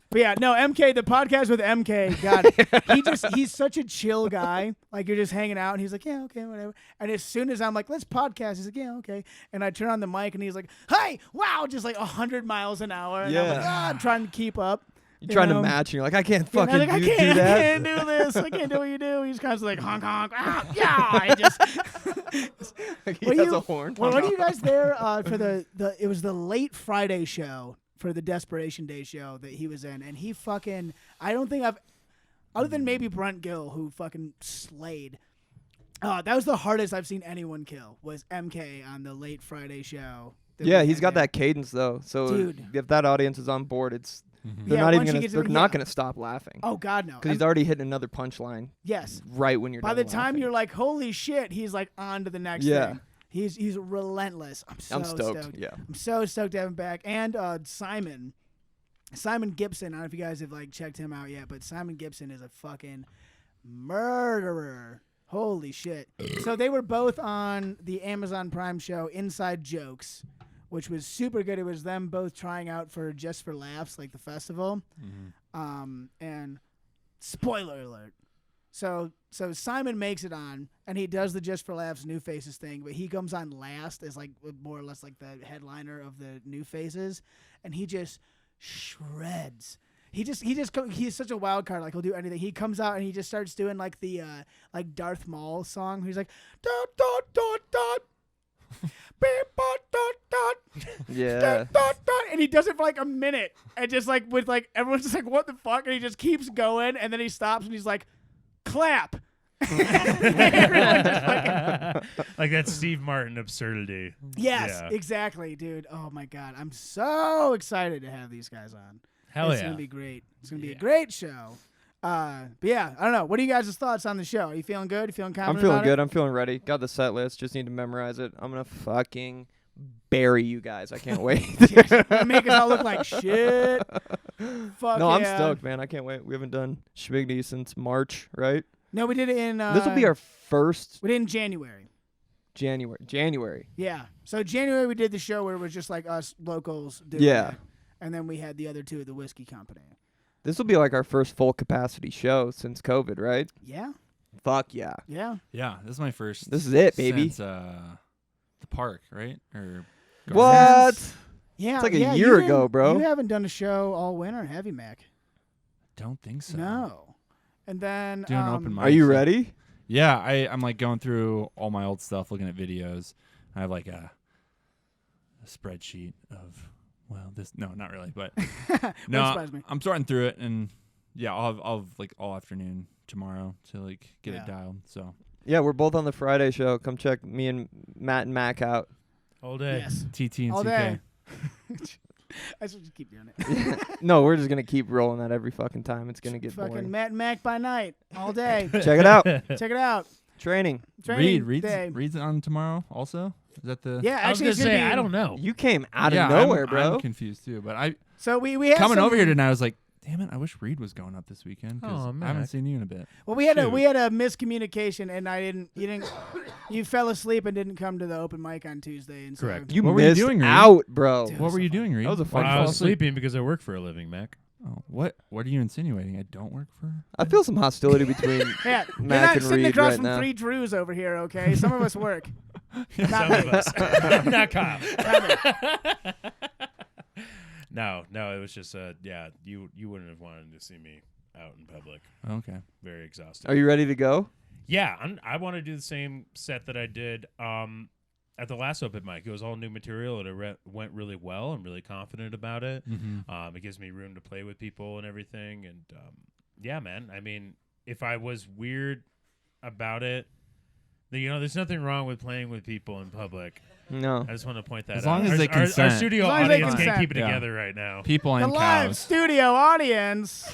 But yeah, no, MK, the podcast with MK, God, he's such a chill guy. Like, you're just hanging out, and he's like, yeah, okay, whatever. And as soon as I'm like, let's podcast, he's like, yeah, okay. And I turn on the mic, and he's like, hey, wow, just like 100 miles an hour. And I'm like, I'm trying to keep up.
You're trying to match, and you're like, I can't fucking
like,
do
I
that.
can't do this. I can't do what you do. He's constantly like, honk, honk, yeah. I just...
Like, he
What
has
are you-
a horn.
Well, what are you guys there for it was the late Friday show for the Desperation Day show that he was in, and he fucking, I don't think I've, other than maybe Brent Gill, who fucking slayed, that was the hardest I've seen anyone kill, was MK on the late Friday show.
Yeah, he's got that cadence though. So
Dude.
if that audience is on board, it's they're
Yeah,
not even
once you
gonna
get to
they're
the-
not
yeah.
gonna stop laughing
Oh, God, no.
because he's already hitting another punchline
Yes.
right when you're
By
done
the time
laughing.
you're like, holy shit, he's like on to the next
Yeah.
thing. He's relentless. I'm
stoked. Yeah.
I'm so stoked to have him back. And Simon Gibson. I don't know if you guys have like checked him out yet, but Simon Gibson is a fucking murderer. Holy shit. So they were both on the Amazon Prime show Inside Jokes, which was super good. It was them both trying out for Just for Laughs, like the festival. And spoiler alert. So Simon makes it on, and he does the Just for Laughs New Faces thing, but he comes on last as like more or less like the headliner of the New Faces, and he just shreds. He's such a wild card. Like, he'll do anything. He comes out and he just starts doing like the like Darth Maul song. He's like dot dot dot dot. Beep, dot, dot, dot.
Yeah.
Dot, dot, dot. And he does it for like a minute, and just like with like everyone's just like, what the fuck? And he just keeps going, and then he stops and he's like, clap. Everyone just fucking-
Like that Steve Martin absurdity.
yes,
Yeah.
exactly, dude. Oh my God, I'm so excited to have these guys on.
Hell
It's
yeah.
gonna be great. It's gonna be a great show. But yeah, I don't know. What are you guys' thoughts on the show? Are you feeling good? You feeling confident?
I'm feeling
about
good. I'm feeling ready. Got the set list. Just need to memorize it. I'm gonna fucking bury you guys. I can't wait.
it? Make us all look like shit. Fuck
No, I'm
yeah.
stoked, man. I can't wait. We haven't done Schmiggity since March, right?
No, we did it in.
This will be our first
We did it in January.
January.
Yeah. So January we did the show where it was just like us locals doing
Yeah.
it. And then we had the other two at the whiskey company.
This will be like our first full capacity show since COVID, right?
Yeah.
Fuck yeah.
Yeah.
Yeah, this is my first.
This is it, baby.
Since the park, right? Or
What?
Yeah.
It's like a
yeah,
year
you didn't-
ago, bro.
You haven't done a show all winter, have you, Mac?
Don't think so.
No. And then
Doing open mic.
Are you ready?
Yeah, I'm like going through all my old stuff, looking at videos. I have like a spreadsheet of no, not really, but no,
surprise me.
I'm sorting through it, and yeah, I'll have like all afternoon tomorrow to like get
Yeah.
it dialed. So
Yeah, we're both on the Friday show. Come check me and Matt and Mac out.
All day.
Yes.
TT and
All
CK.
day. I should just keep doing it.
No, we're just gonna keep rolling that every fucking time. It's gonna get
Fucking
boring.
Matt and Mac by night, all day.
Check it out.
Check it out.
Training.
Training
Reed's
day.
on tomorrow also. Is that the?
Yeah,
I was
actually,
gonna
it's gonna
say
be,
I don't know.
You came out
yeah,
of nowhere,
I'm
bro.
confused too, but I
So we have
coming
some-
over here tonight. I was like, damn it, I wish Reed was going up this weekend because
Oh,
I haven't
Mac.
seen you in a bit.
Well, we had
Shoot.
a miscommunication, and you fell asleep and didn't come to the open mic on Tuesday, and so
Correct.
You
What were you
missed
doing, Reed?
out, bro.
Dude.
What were you doing, Reed?
That was a fun
I
fall
was
asleep.
sleeping because I work for a living, Mac.
Oh, what are you insinuating? I don't work for.
I feel some hostility between
Yeah, you're
Mac
not
and
sitting
Reed
across
right
from
now.
3 Drews over here, okay? Some of us work.
Some of us. Not Kyle. No, it was just you wouldn't have wanted to see me out in public.
Okay.
Very exhausted.
Are you ready to go?
Yeah, I want to do the same set that I did at the last open mic. It was all new material, and it went really well. I'm really confident about it.
Mm-hmm.
It gives me room to play with people and everything. And yeah, man. I mean, if I was weird about it. There's nothing wrong with playing with people in public.
No.
I just want to point that
As
out.
long as they
our
consent.
studio
As long as they
audience can't
consent.
keep it
Yeah.
together right now.
People
The
and
live
cows.
studio audience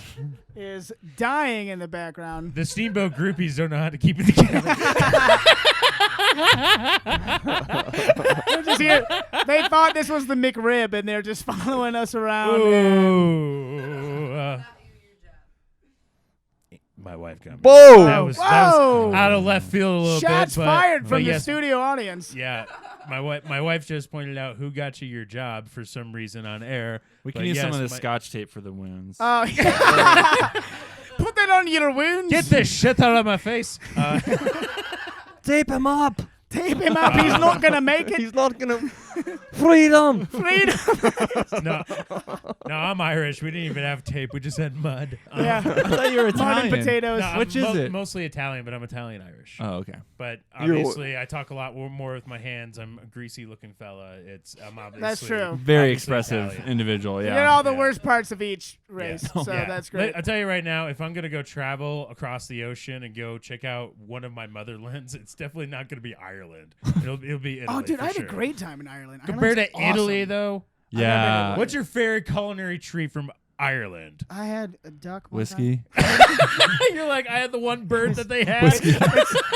is dying in the background.
The Steamboat groupies don't know how to keep it together.
They're just here. They thought this was the McRib, and they're just following us around.
Ooh. My wife got me.
Whoa!
That was
Whoa!
out of left field a little
Shots
bit.
fired
but
from the
yes,
studio audience.
Yeah, my wife just pointed out who got you your job for some reason on air.
We can
But
use some
yes,
of the
my-
scotch tape for the wounds.
Oh, put that on your wounds.
Get this shit out of my face.
Tape him up.
Tape him up. He's not gonna make it.
He's not gonna. Freedom.
Freedom.
No, I'm Irish. We didn't even have tape. We just had mud.
Yeah.
I thought you were
Mud and
Italian.
potatoes.
No, I'm
Which is it?
Mostly Italian, but I'm Italian-Irish.
Oh, okay.
But
You're-
obviously, I talk a lot more with my hands. I'm a greasy-looking fella. I'm obviously
That's true.
Very
obviously
expressive
Italian.
individual.
You
Yeah.
get all the
Yeah.
worst parts of each race,
Yeah.
so
Yeah.
that's great.
I'll tell you right now, if I'm gonna go travel across the ocean and go check out one of my motherlands, it's definitely not gonna be Ireland. It'll be Italy.
Oh, dude,
for
I had
sure.
a great time in Ireland.
Compared to
Ireland's
Italy,
awesome.
though.
Yeah.
What's your favorite culinary treat from Ireland?
I had a duck. one
Whiskey?
You're like, I had the one bird that they had.
Whiskey.
time.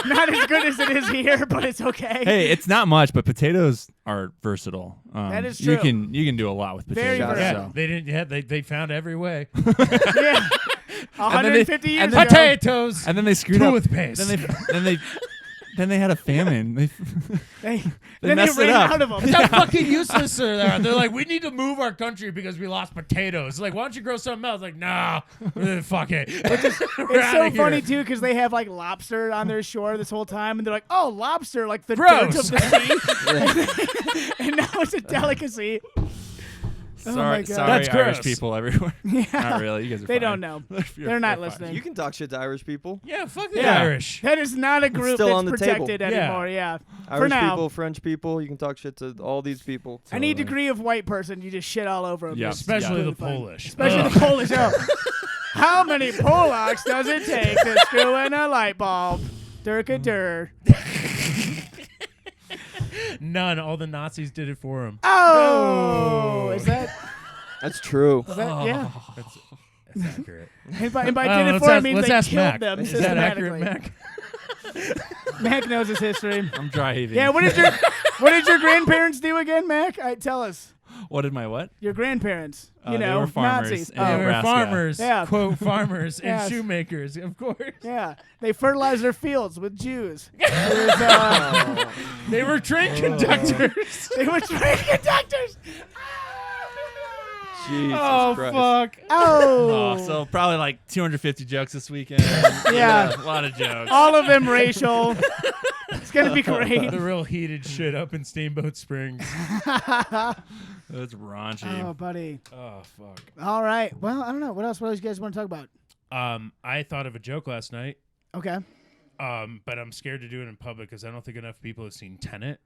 Not as good as it is here, but it's okay.
Hey, it's not much, but potatoes are versatile.
That is
You
true.
can do a lot with
Very
potatoes.
versatile.
Yeah, they didn't. Yeah, they found every way.
Yeah. 150 years
and
ago.
then
Potatoes.
And then they screwed up.
Toothpaste.
Then they had a famine. They
Then
messed
they
it
ran
up.
out of them.
That's how fucking useless they are. They're like, we need to move our country because we lost potatoes. Like, why don't you grow something else? Like, nah, fuck it.
It's so funny too because they have like lobster on their shore this whole time, and they're like, "Oh, lobster, like the
Gross.
dirt of the sea," and now it's a delicacy.
sorry,
my God.
sorry,
That's
Irish
gross.
people everywhere.
Yeah.
Not really. You guys are
They
fine.
don't know.
You're-
They're not
you're fine.
listening.
You can talk shit to Irish people.
Yeah, fuck the
Yeah.
Irish.
That is not a group
still
that's
on the table.
protected
Yeah.
anymore. Yeah.
Irish
now.
people, French people. You can talk shit to all these people.
Any
Totally.
degree of white person, you just shit all over them.
Yeah.
Especially
Yeah.
the Polish.
Especially
Ugh.
the Polish. Oh. How many Polacks does it take to screw in a light bulb? Durka-dur.
None. All the Nazis did it for him.
Oh, is that
That's true.
yeah?
That's accurate.
And by did
let's
it for
ask-
it means
let's
they
ask
killed
Mac.
them
Is that accurate,
systematically.
Mac?
Mac knows his history.
I'm dry heaving.
Yeah, what did your grandparents do again, Mac? Tell us.
What did my what?
Your grandparents. You
They
know,
were farmers
Nazis.
in
They
Oh,
were
Nebraska.
farmers,
Yeah.
quote, farmers and
Yes.
shoemakers, of course.
yeah. They fertilized their fields with Jews. It was,
They were train conductors.
they were train conductors.
Jesus
Oh,
Christ.
fuck.
Oh.
Oh, so probably like 250 jokes this weekend.
Yeah.
A lot of jokes.
All of them racial. It's gonna be great.
The real heated shit up in Steamboat Springs.
That's raunchy.
Oh, buddy.
Oh, fuck.
All right. Well, I don't know. What else you guys want to talk about?
I thought of a joke last night,
Okay.
but I'm scared to do it in public because I don't think enough people have seen Tenet.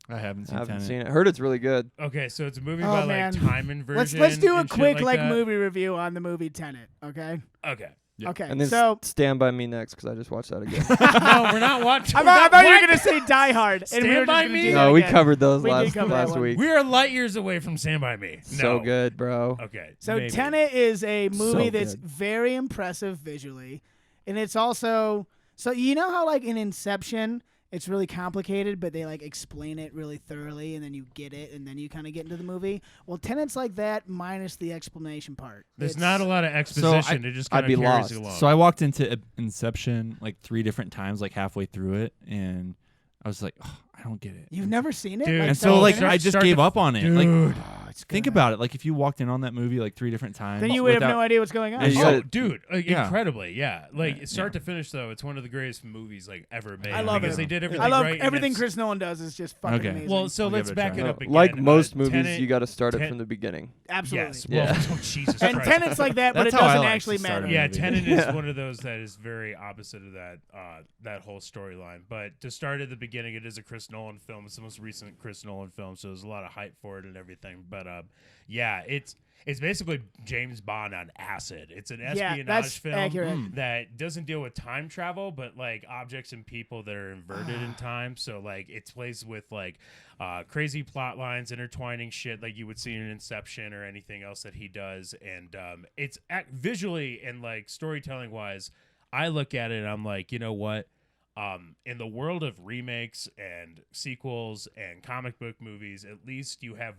I haven't
I
seen
haven't
Tenet.
seen it. Heard it's really good.
Okay, so it's a movie
Oh,
about
man.
like time inversion.
Let's do a
and shit
quick
like that.
movie review on the movie Tenet. Okay.
Okay.
Yeah.
Okay.
And then
So
Stand By Me next because I just watched that again.
No, we're not watching.
I thought you were gonna say Die Hard, and we
Stand
were
By
just gonna
Me?
do that
No, we
again.
covered those
We did
last
cover that one.
week.
We are light years away from Stand By Me.
So
No.
good, bro.
Okay.
So
maybe.
Tenet is a movie
So
that's
good.
very impressive visually, and it's also you know how like in Inception it's really complicated, but they like explain it really thoroughly, and then you get it, and then you kind of get into the movie. Well, Tenet's like that minus the explanation part.
There's
It's-
not a lot of exposition. It just
I'd
kind of
be
carries
lost.
you along.
So I walked into Inception like 3 different times, like halfway through it, and I was like, oh, I don't get it.
You've never seen it,
Dude,
And
so,
so like
start-
I just
start
gave
to-
up on it.
Dude.
Like,
it's
think
good.
about it. Like if you walked in on that movie like 3 different times,
Then you would have
without-
no idea what's going on.
Yeah, you
Oh,
gotta-
dude,
Yeah.
incredibly, yeah. Like
Yeah,
start to finish, though, it's one of the greatest movies like ever made.
I love
because
it.
they did everything
I love
right. and
everything
it's-
Chris Nolan does is just fucking
Okay.
amazing.
Well, so
I'll
let's
give it a
back
try.
it
No,
up again.
like most movies,
Tenet-
you got to start it
Ten-
from the beginning.
absolutely.
Yes.
Yeah.
Well, oh, Jesus
And
Christ.
Tenet's like that, but it
That's how I
doesn't
like to
actually
start
matter.
a
Yeah,
movie.
Tenet
Yeah.
is one of those that is very opposite of that whole storyline. But to start at the beginning, it is a Chris Nolan film. It's the most recent Chris Nolan film, so there's a lot of hype for it and everything. But yeah, it's basically James Bond on acid. It's an espionage
that's
film
accurate.
that doesn't deal with time travel, but like objects and people that are inverted in time. So like it plays with like crazy plot lines, intertwining shit like you would see in Inception or anything else that he does. And it's visually and like storytelling wise, I look at it and I'm like, you know what? In the world of remakes and sequels and comic book movies, at least you have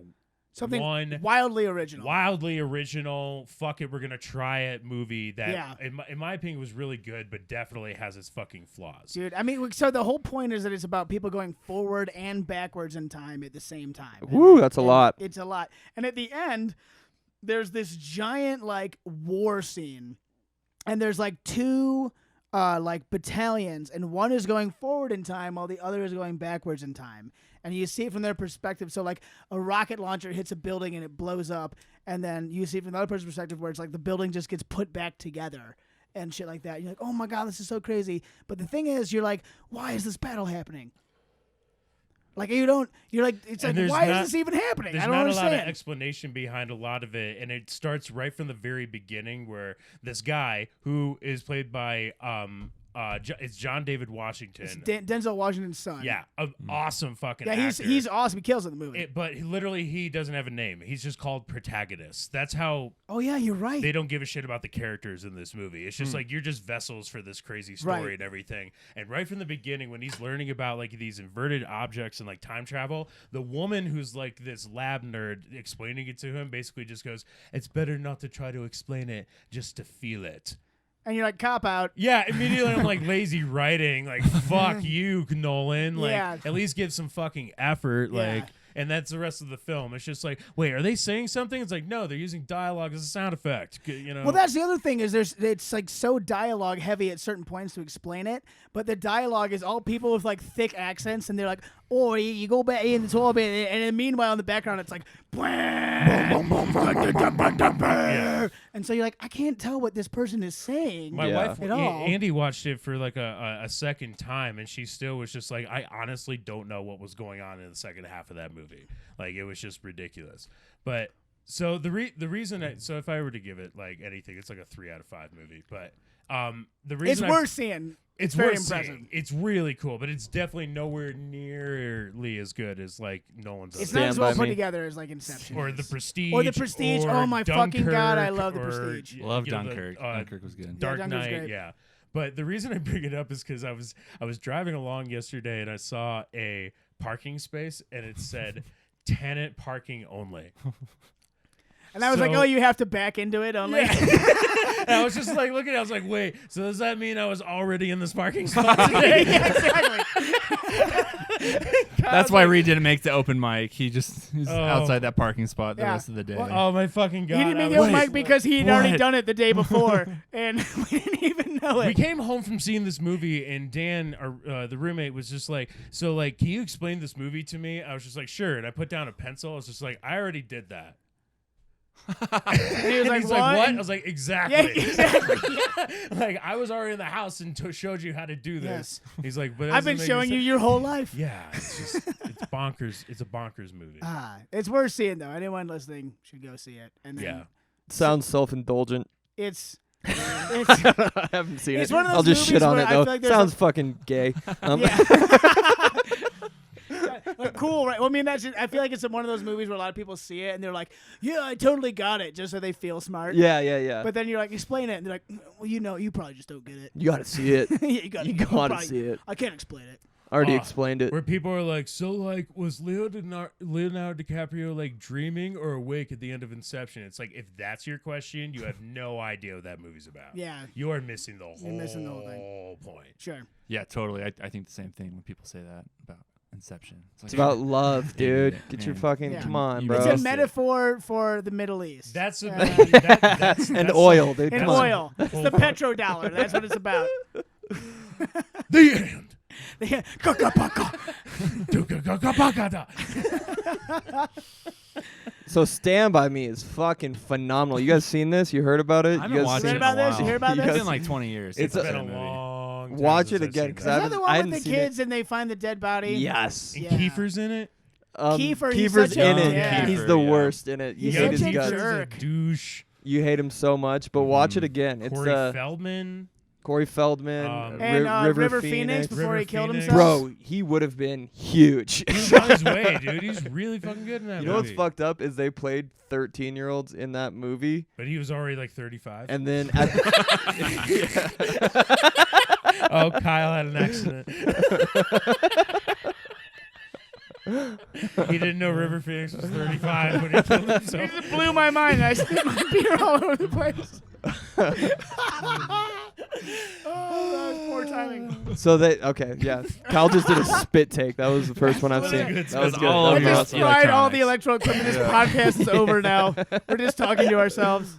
Something
one
wildly original.
Fuck it, we're gonna try it movie that, in my opinion, was really good, but definitely has its fucking flaws.
Dude, I mean, so the whole point is that it's about people going forward and backwards in time at the same time.
Woo, that's a lot.
It's a lot. And at the end, there's this giant like war scene, and there's like two like battalions, and one is going forward in time while the other is going backwards in time. And you see it from their perspective. So like a rocket launcher hits a building and it blows up, and then you see it from the other person's perspective where it's like the building just gets put back together and shit like that. You're like, oh my God, this is so crazy. But the thing is, you're like, why is this battle happening? Like you're like, it's like, why is this even happening? I don't understand.
There's not a lot of explanation behind a lot of it, and it starts right from the very beginning where this guy who is played by it's John David Washington.
It's Denzel Washington's son.
Yeah, an awesome fucking
actor. He's awesome. He kills it in the movie.
But he doesn't have a name. He's just called protagonist. That's how.
Oh yeah, you're right.
They don't give a shit about the characters in this movie. It's just like you're just vessels for this crazy story and everything. And right from the beginning, when he's learning about like these inverted objects and like time travel, the woman who's like this lab nerd explaining it to him basically just goes, "It's better not to try to explain it, just to feel it."
And you're like, cop out.
Yeah, immediately I'm like, lazy writing. Like, fuck you, Nolan. Like, at least give some fucking effort. Like, and that's the rest of the film. It's just like, wait, are they saying something? It's like, no, they're using dialogue as a sound effect. You know.
Well, that's the other thing is it's like so dialogue heavy at certain points to explain it, but the dialogue is all people with like thick accents, and they're like, oh, you go back in the toilet, and then meanwhile in the background it's like, and so you're like, I can't tell what this person is saying.
My wife,
at all.
Andy, watched it for like a second time, and she still was just like, I honestly don't know what was going on in the second half of that movie. Like, it was just ridiculous. But so the reason, so if I were to give it like anything, it's like a 3 out of 5 movie. But the reason
it's worth seeing.
It's
very
worth
impressive.
seeing. It's really cool, but it's definitely nowhere nearly as good as like Nolan's.
It's
other
not as well
Stand by
put
me.
together as like Inception
or The Prestige.
Or The Prestige.
Or
Oh my fucking God, I
Dunkirk,
love The
or,
Prestige.
Love
you know,
Dunkirk. Dunkirk was good.
Dark
Dunkirk's
Knight,
great.
yeah. But the reason I bring it up is because I was driving along yesterday and I saw a parking space and it said Tenet parking only.
And I was like, oh, you have to back into it only.
And I was just like looking at it, I was like, wait, so does that mean I was already in this parking spot today?
Yeah, exactly.
That's why Reed didn't make the open mic. He's outside that parking spot the rest of the day.
Well,
Oh my fucking God.
He didn't make
I
the open
was-
mic because he'd already
What?
done it the day before, and we didn't even know
We
it.
came home from seeing this movie, and Dan, the roommate, was just like, so, like, can you explain this movie to me? I was just like, sure. And I put down a pencil. I was just like, I already did that.
And he was like,
He's
what?
like, what? I
And-
was like, exactly.
Yeah, exactly.
Like, I was already in the house and showed you how to do this. He's like, but that
I've been
doesn't make
showing you
sense.
your whole life.
Yeah, it's just, it's bonkers. It's a bonkers movie.
It's worth seeing though. Anyone listening should go see it. And then
Yeah.
Sounds self-indulgent.
it's
I haven't seen
It's
it.
one of those
I'll just
movies
shit on
where
it
I
though.
feel like there's
Sounds fucking gay.
like, cool, right? Well, I mean, I feel like it's one of those movies where a lot of people see it and they're like, "Yeah, I totally got it," just so they feel smart.
Yeah.
But then you're like, explain it, and they're like, "Well, you probably just don't get it."
You gotta see it.
You gotta
gotta see it.
I can't explain it.
I already explained it.
Where people are like, so like, was Leonardo DiCaprio like dreaming or awake at the end of Inception? It's like, if that's your question, you have no idea what that movie's about.
Yeah.
You are missing the whole,
missing the whole thing.
point.
Sure.
Yeah, totally. I think the same thing when people say that about Inception.
It's about love, dude.
Yeah,
Get your
man.
fucking
Yeah.
come on,
You
bro.
It's a
Roast it.
metaphor for the Middle East.
That's a
And
that's
oil, dude.
and
Come on.
oil. It's the petrodollar. That's what it's about.
the end.
So Stand By Me is fucking phenomenal. You guys seen this? You heard about it?
I
You
haven't
guys
watched
Read
it in
about
a
this?
while.
You hear about
You
this?
It's
guys-
been like 20 years.
It's
since
It's
I've
been
seen
a
that movie.
long time
Watch
since
it
I've
again,
seen
'cause
that.
Is that the one
I
with
hadn't
the
seen it.
kids and they find the dead body?
Yes.
And
Yeah.
Kiefer's in it.
Kiefer, he's
Kiefer's
such a-
in it.
yeah.
He's
Kiefer,
the
yeah.
worst in it. You
He's
hate
such
his
a
guts.
jerk.
A douche.
You hate him so much, but watch it again. It's
Corey Feldman.
Corey Feldman,
And
River
Phoenix before
River
he killed
Phoenix.
himself.
Bro, he would have been huge.
He's on his way, dude. He's really fucking good in that
You know what's
movie.
fucked up is they played 13-year-olds in that movie,
But he was already like 35.
and then at
Oh, Kyle had an accident. He didn't know River Phoenix was 35 when he killed himself.
It blew my mind. I spit my beer all over the place. Oh, that was poor timing.
so Kyle just did a spit take. That was the first one I've
That was
seen.
good.
That was
That's
good.
all
That
of
was
your
I
awesome.
just fried all the
electronics.
electro equipment. This podcast is over now. We're just talking to ourselves.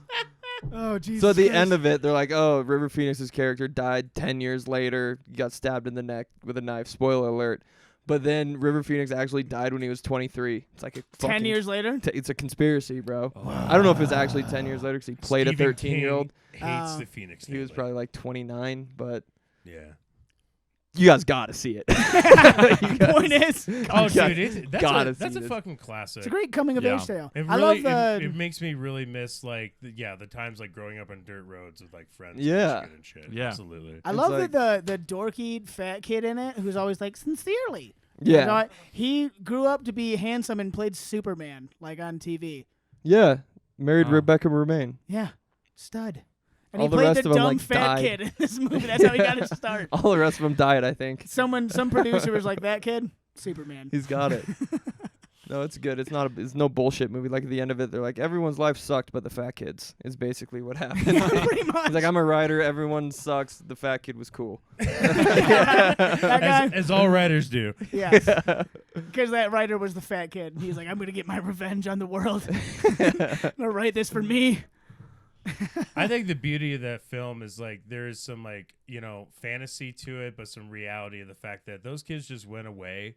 Oh, Jesus.
So at the
Christ.
end of it, they're like, "Oh, River Phoenix's character died 10 years later. He got stabbed in the neck with a knife." Spoiler alert. But then River Phoenix actually died when he was 23. It's like a
10
fucking
years later?
It's a conspiracy, bro. I don't know if it's actually 10 years later because he played
Stephen
a 13-year-old.
King hates
Oh.
the Phoenix.
He was
family.
probably like 29, but
Yeah.
you guys gotta see it.
Point is,
Oh,
gotta-
dude,
gotta
that's
see
a
this.
fucking classic.
it's a great coming of
Yeah.
age tale.
It
I
really,
love
it makes me really miss like the times like growing up on dirt roads with like friends.
Yeah.
in Michigan and shit.
Yeah.
Absolutely.
I
It's
love
like-
the dorky fat kid in it who's always like sincerely.
Yeah.
You know, he grew up to be handsome and played Superman like on TV.
Yeah. Married
Oh.
Rebecca Romaine.
Yeah, stud. And
All
he
the
played
rest
the
of 'em,
dumb
like,
fat
died.
kid in this movie. That's how he got his start.
All the rest of them died, I think.
Some producer was like, that kid, Superman.
He's got it. No, it's good. It's no bullshit movie. Like at the end of it, they're like, everyone's life sucked, but the fat kids is basically what happened.
Pretty much.
He's like, I'm a writer. Everyone sucks. The fat kid was cool.
That guy,
As all writers do.
yes. Because that writer was the fat kid. He's like, I'm going to get my revenge on the world. I'm going to write this for me.
I think the beauty of that film is like there is some like fantasy to it, but some reality of the fact that those kids just went away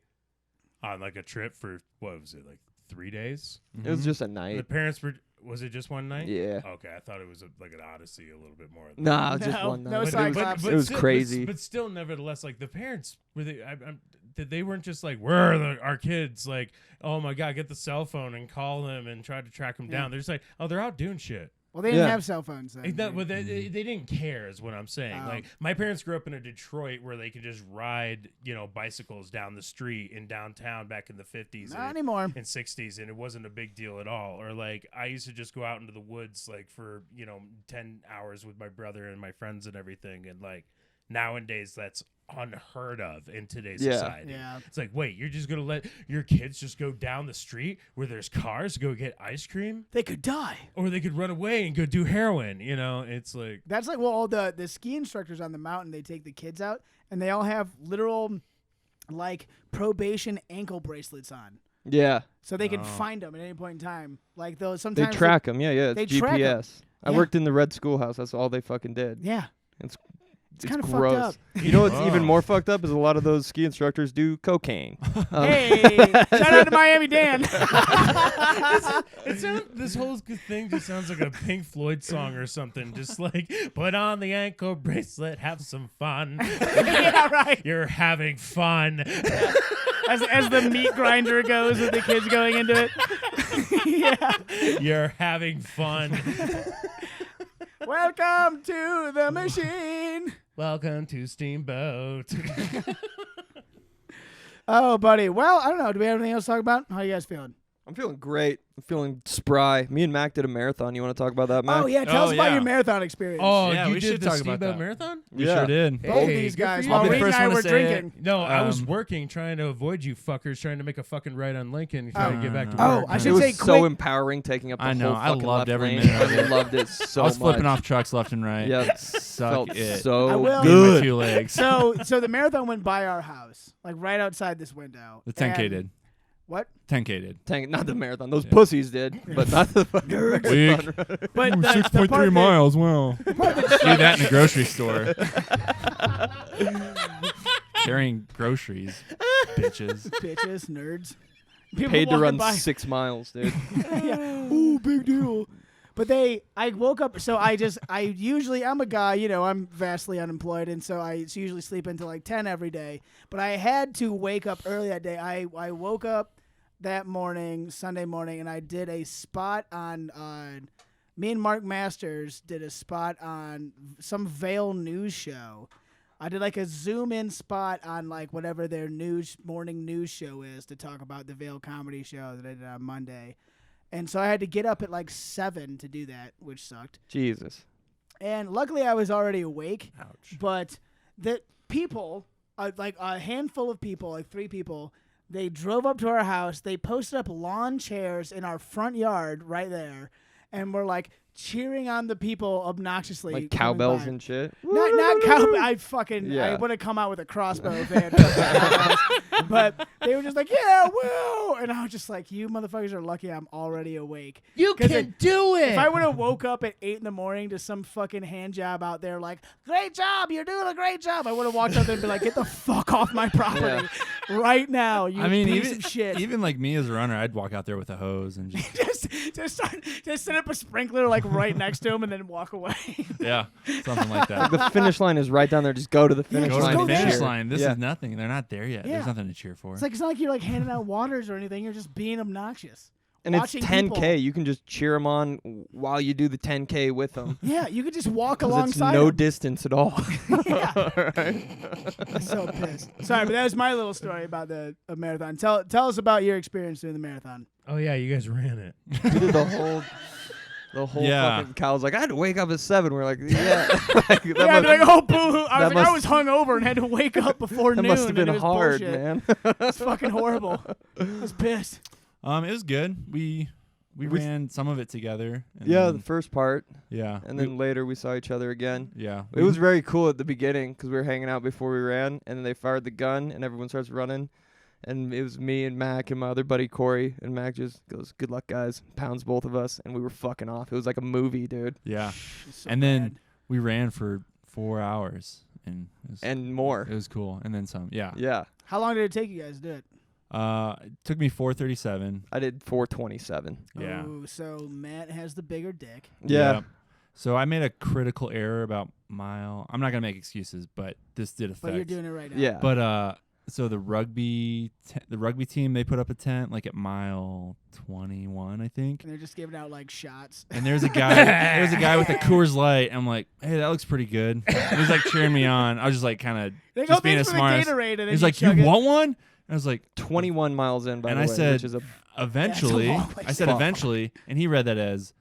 on like a trip for what was it like 3 days?
It was just a
The
night.
parents were. Was it just one night?
Yeah.
Okay, I thought it was like an odyssey a little bit more. than
Nah,
No,
just one
no
night. It was-
Cyclops.
it was
still-
crazy.
But still, nevertheless, like the parents were they weren't just like, where are our kids? Like, oh my god, get the cell phone and call them and try to track them down. They're just like, oh, they're out doing shit.
Well, they didn't
Yeah.
have cell phones then.
But they didn't care, is what I'm saying.
Oh.
Like my parents grew up in a Detroit where they could just ride, bicycles down the street in downtown back in the 50s.
Not anymore.
And 60s, and it wasn't a big deal at all. Or like I used to just go out into the woods like for 10 hours with my brother and my friends and everything. And like nowadays, that's unheard of in today's
Yeah.
society.
Yeah.
It's like, wait, you're just gonna let your kids just go down the street where there's cars to go get ice cream?
They could die.
Or they could run away and go do heroin. It's like,
That's like, well, all the ski instructors on the mountain, they take the kids out, and they all have literal, like, probation ankle bracelets on.
Yeah.
So they can
Oh.
find them at any point in time. Like, those
They
sometimes.
track them. Yeah, yeah.
they
It's
track 'em.
GPS. I
Yeah.
worked in the Red Schoolhouse. That's all they fucking did.
Yeah.
It's
kinda fucked
gross.
up.
You know what's
Oh.
even more fucked up is a lot of those ski instructors do cocaine.
Hey, shout out to Miami Dan.
this whole thing just sounds like a Pink Floyd song or something. Just like, put on the ankle bracelet, have some fun.
Yeah, right.
You're having fun.
As the meat grinder goes with the kids going into it. Yeah.
You're having fun.
Welcome to the machine.
Welcome to Steamboat.
Oh, buddy. Well, I don't know. Do we have anything else to talk about? How you guys feeling?
I'm feeling great. I'm feeling spry. Me and Mac did a marathon. You want to talk about that, Mac?
Oh, yeah. Tell us about
yeah.
your marathon experience.
Oh,
Yeah,
you
we
did
should
the
talk about
Steamboat
that.
Marathon?
We
Yeah.
sure did.
Both
Hey,
these
good for
guys.
you.
While
I'll be
Reed
the
and
first
I
one to
were
say
drinking.
No, I was
Um,
working trying to avoid you fuckers trying to make a fucking right on Lincoln trying to get back to
Oh,
work.
I
It
should
was
say
so
quick.
empowering taking up the
I know.
whole
I
fucking
loved
left
every
lane.
minute of
I
it.
loved it so
I was flipping
much.
off trucks left and right.
Yeah,
Suck
felt
it.
so
I will.
Need
good.
my 2 legs.
So the marathon went by our house, like right outside this window.
The 10K
And-
did.
What?
10K did.
Tank, not the marathon. Those pussies did, but not the fucking
Weak.
marathon.
But the part that-
miles. Wow. Do that in a grocery store. Carrying groceries, bitches.
Bitches, nerds. People
Paid to
walking
run
by.
6 miles, dude.
Yeah. Ooh, big deal. But I woke up, so I'm a guy, I'm vastly unemployed, and so I usually sleep until like 10 every day. But I had to wake up early that day. I woke up that morning, Sunday morning, and I did a spot on. Me and Mark Masters did a spot on some Vail news show. I did like a zoom in spot on like whatever their morning news show is to talk about the Vail comedy show that I did on Monday. And so I had to get up at like 7 to do that, which sucked.
Jesus.
And luckily I was already awake.
Ouch.
But the people, like a handful of people, like 3 people, they drove up to our house. They posted up lawn chairs in our front yard right there. And we're like cheering on the people obnoxiously.
Like
coming
cowbells
by.
and shit.
Not cowbell. I
Yeah.
would have come out with a crossbow if they had cowbells. But they were just like, yeah, woo! And I was just like, you motherfuckers are lucky I'm already awake.
You
'Cause
can do it.
If I would have woke up at 8 a.m. to some fucking hand job out there like, great job, you're doing a great job, I would have walked up there and be like, get the fuck off my property right now, you
I mean,
piece of shit.
even like me as a runner, I'd walk out there with a hose and just
just set up a sprinkler like right next to him and then walk away.
yeah, something like that.
The finish line is right down there. Just go to the finish
Go
just
to
line.
the
go
and
finish
cheer.
line. This
Yeah.
is nothing. They're not there yet.
Yeah.
There's nothing to cheer for.
It's not like you're like handing out waters or anything. You're just being obnoxious.
And it's
watching
10K.
people.
You can just cheer them on while you do the 10K with them.
Yeah, you could just walk
'Cause it's
alongside
no
him.
distance at all.
I'm so pissed. Sorry, but that was my little story about the marathon. Tell us about your experience doing the marathon.
Oh yeah, you guys ran it.
We did the whole
Yeah.
fucking cow was like, I had to wake up at 7. We're like, yeah. Like, that
Yeah,
must-
they're like, oh boo hoo. I was
that
like, I
must-
was hungover and had to wake up before
that
noon.
must have been
and it was
hard,
bullshit.
man.
It's fucking horrible. I was pissed.
It was good. We ran some of it together. And
Yeah,
then-
the first part,
yeah,
and then later we saw each other again.
yeah.
It was very cool at the beginning because we were hanging out before we ran, and then they fired the gun, and everyone starts running. And it was me and Mac and my other buddy Corey, and Mac just goes, "Good luck, guys." Pounds both of us, and we were fucking off. It was like a movie, dude,
yeah.
It's so
And then
bad.
we ran for 4 hours, and
and more.
it was cool. And then some. Yeah.
Yeah,
How long did it take you guys to do it?
It took me 4:37.
I did 4:27.
Yeah.
Oh, so Matt has the bigger dick.
Yeah.
So I made a critical error about mile. I'm not gonna make excuses, but this did affect.
But you're doing it right now.
Yeah.
But so the rugby team, they put up a tent like at mile 21, I think.
And they're just giving out like shots.
And there's a guy with a Coors Light. I'm like, hey, that looks pretty good. And he's like cheering me on. I was just like kind of
They
just
go,
being a
thanks for
smart.
the Gatorade. And then
He's like,
chug
you
it.
want one? And I was like,
21 miles in, by
And
the
I
way,
said-
which is a
eventually.
long way
I said
Fuck.
eventually, and he read that as,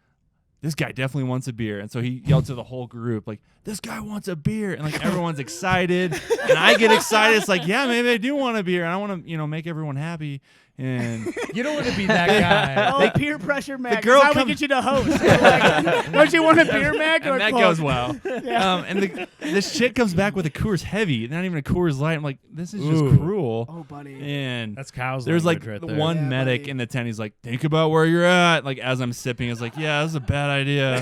this guy definitely wants a beer. And so he yelled to the whole group, like, this guy wants a beer. And like everyone's excited. And I get excited. It's like, yeah, maybe I do want a beer. And I want to, make everyone happy. And
You don't want to be that guy.
Oh, peer pressure, Mac.
girl
That's how we
come-
get you to host. Like, don't you want a beer, Mac?
and
Or
that
Coke?
goes well.
Yeah.
And this chick comes back with a Coors Heavy, not even a Coors Light. I'm like, this is just
Ooh.
cruel.
Oh, buddy.
And
That's Kyle's
there's like
language right
the
there.
one
Yeah,
medic
buddy.
in the tent. He's like, think about where you're at. Like as I'm sipping, I was like, yeah, this is a bad idea.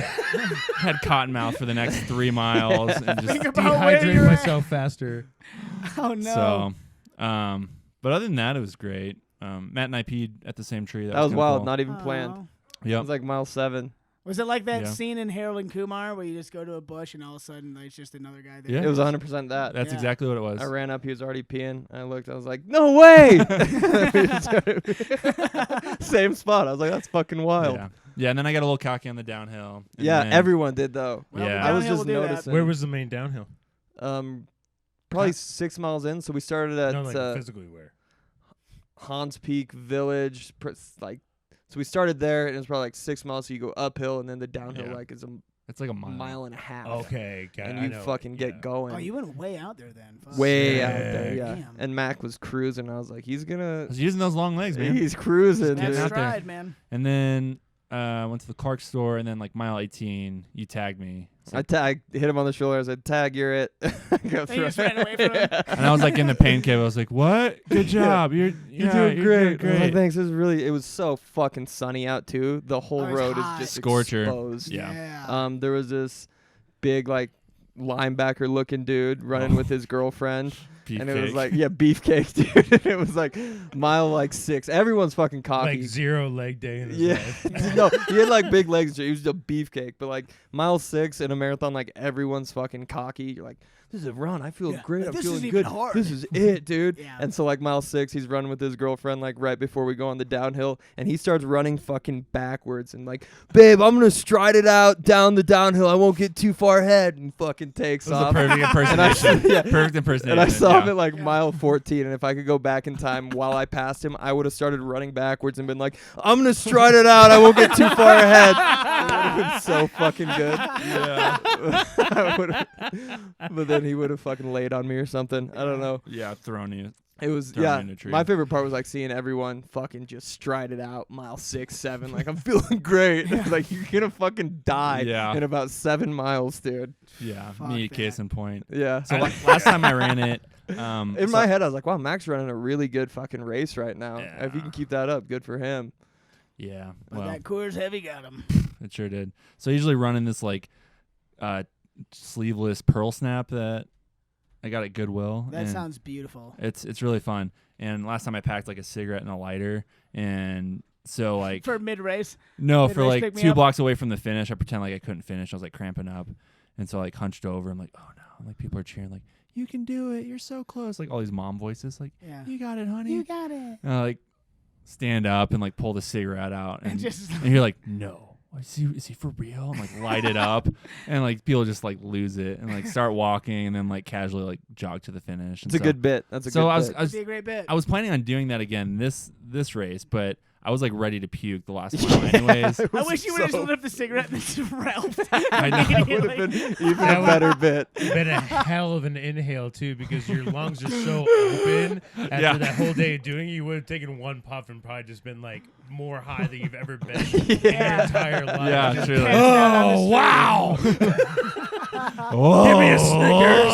Had cotton mouth for the next 3 miles and
Think
just
about where
Dehydrate
you're at.
myself faster.
Oh, no.
so. But other than that, it was great. Matt and I peed at the same tree.
that was
kinda
wild,
cool.
not even planned.
Oh.
It
Yep.
was like mile 7.
Was it like that
Yeah.
scene in Harold and Kumar where you just go to a bush and all of a sudden there's just another guy there?
Yeah.
It was 100% that.
That's
Yeah.
exactly what it was.
I ran up, he was already peeing. I looked, I was like, no way! Same spot. I was like, that's fucking wild.
Yeah, and then I got a little cocky on the downhill. and
Yeah,
then-
everyone did though.
Well,
Yeah.
I was
downhill
just
will do that.
noticing.
Where was the main downhill?
Probably 6 miles in. So we started at
No, like physically where?
Hans Peak Village. So we started there, and it was probably like 6 miles. So you go uphill, and then the downhill
Yeah.
like is a
It's like a mile.
mile and a half.
Okay, got it.
And
I
you
know.
fucking get
Yeah.
going.
Oh, you went way out there then. Fuck.
way out there,
Sick.
yeah.
Damn.
And Mac was cruising. I was like, he's
I
gonna.
was using those long legs, man.
He's cruising,
That's
Getting
dude.
out there.
stride, man.
And then went to the Clark store, and then like mile 18, you tagged me. It's
I
like-
hit him on the shoulder. I said, "Tag, you're it." Go
And you
through
just ran away from him.
Yeah.
and I was like in the pain cave. I was like, "What? Good job! You're
You're doing great. I was like,
great."
thanks. It was so fucking sunny out too. The whole
Oh, it was
road
hot.
is just
Scorcher.
exposed.
Yeah.
There was this big like linebacker looking dude running with his girlfriend. And it was
Beefcake.
like, yeah, beefcake, dude. It was like mile like 6. Everyone's fucking cocky.
Like 0 leg day in his
Yeah.
life.
No, he had like big legs. He was a beefcake. But like mile 6 in a marathon, like everyone's fucking cocky. You're like, this is a run. I feel great. I'm
this
feeling
isn't even
good.
hard.
This is it, dude.
Yeah.
And so like mile 6, he's running with his girlfriend like right before we go on the downhill, and he starts running fucking backwards and like, babe, I'm gonna stride it out down the downhill. I won't get too far ahead, and fucking takes
It was a
off.
perfect
And I,
impersonation.
yeah.
Perfect impersonation.
And I saw
yeah.
him at like mile 14, and if I could go back in time while I passed him, I would have started running backwards and been like, I'm gonna stride it out. I won't get too far ahead. It would have been so fucking good.
Yeah.
I would've- but then he would have fucking laid on me or something. I don't know.
Yeah, throwing you.
It was
Throwing
yeah.
you in a tree.
My favorite part was like seeing everyone fucking just stride it out mile 6, 7. Like I'm feeling great. Like you're gonna fucking die
Yeah.
in about 7 miles, dude.
Yeah,
Fuck
me
that.
case in point.
Yeah.
So last time I ran it,
In my head, I was like, wow, Mac's running a really good fucking race right now. If he
Yeah.
can keep that up, good for him.
yeah,
But
well,
that Coors Heavy got him.
it sure did. So I usually run in this like sleeveless pearl snap that I got at Goodwill.
That
and
sounds beautiful.
It's really fun. And last time I packed like a cigarette and a lighter, and so like
For mid race.
no,
mid-race
for like
pick me
2
up?
blocks away from the finish, I pretend like I couldn't finish. I was like cramping up, and so I like hunched over. I'm like, oh no, like people are cheering, like you can do it, you're so close. Like all these mom voices, like
Yeah.
you got it, honey.
You got it.
And I like stand up and like pull the cigarette out, and,
Just-
and you're like, no. Is he for real? And like light it up, and like people just like lose it and like start walking, and then like casually like jog to the finish. And
It's a good bit. That's a
so
good
I was,
bit.
I was
It'd be a great bit.
I was planning on doing that again this race, but I was like ready to puke the last mile anyways.
I wish you would have just lit up the cigarette and then just ralphed.
I know.
That would have been even
That
a
would-
better bit.
Been a hell of an inhale too, because your lungs are so open after
Yeah.
that whole day of doing it. You would have taken one puff and probably just been like more high than you've ever been in your entire life.
Yeah,
Just
truly.
passed out on the street.
Oh,
Give me a Snickers.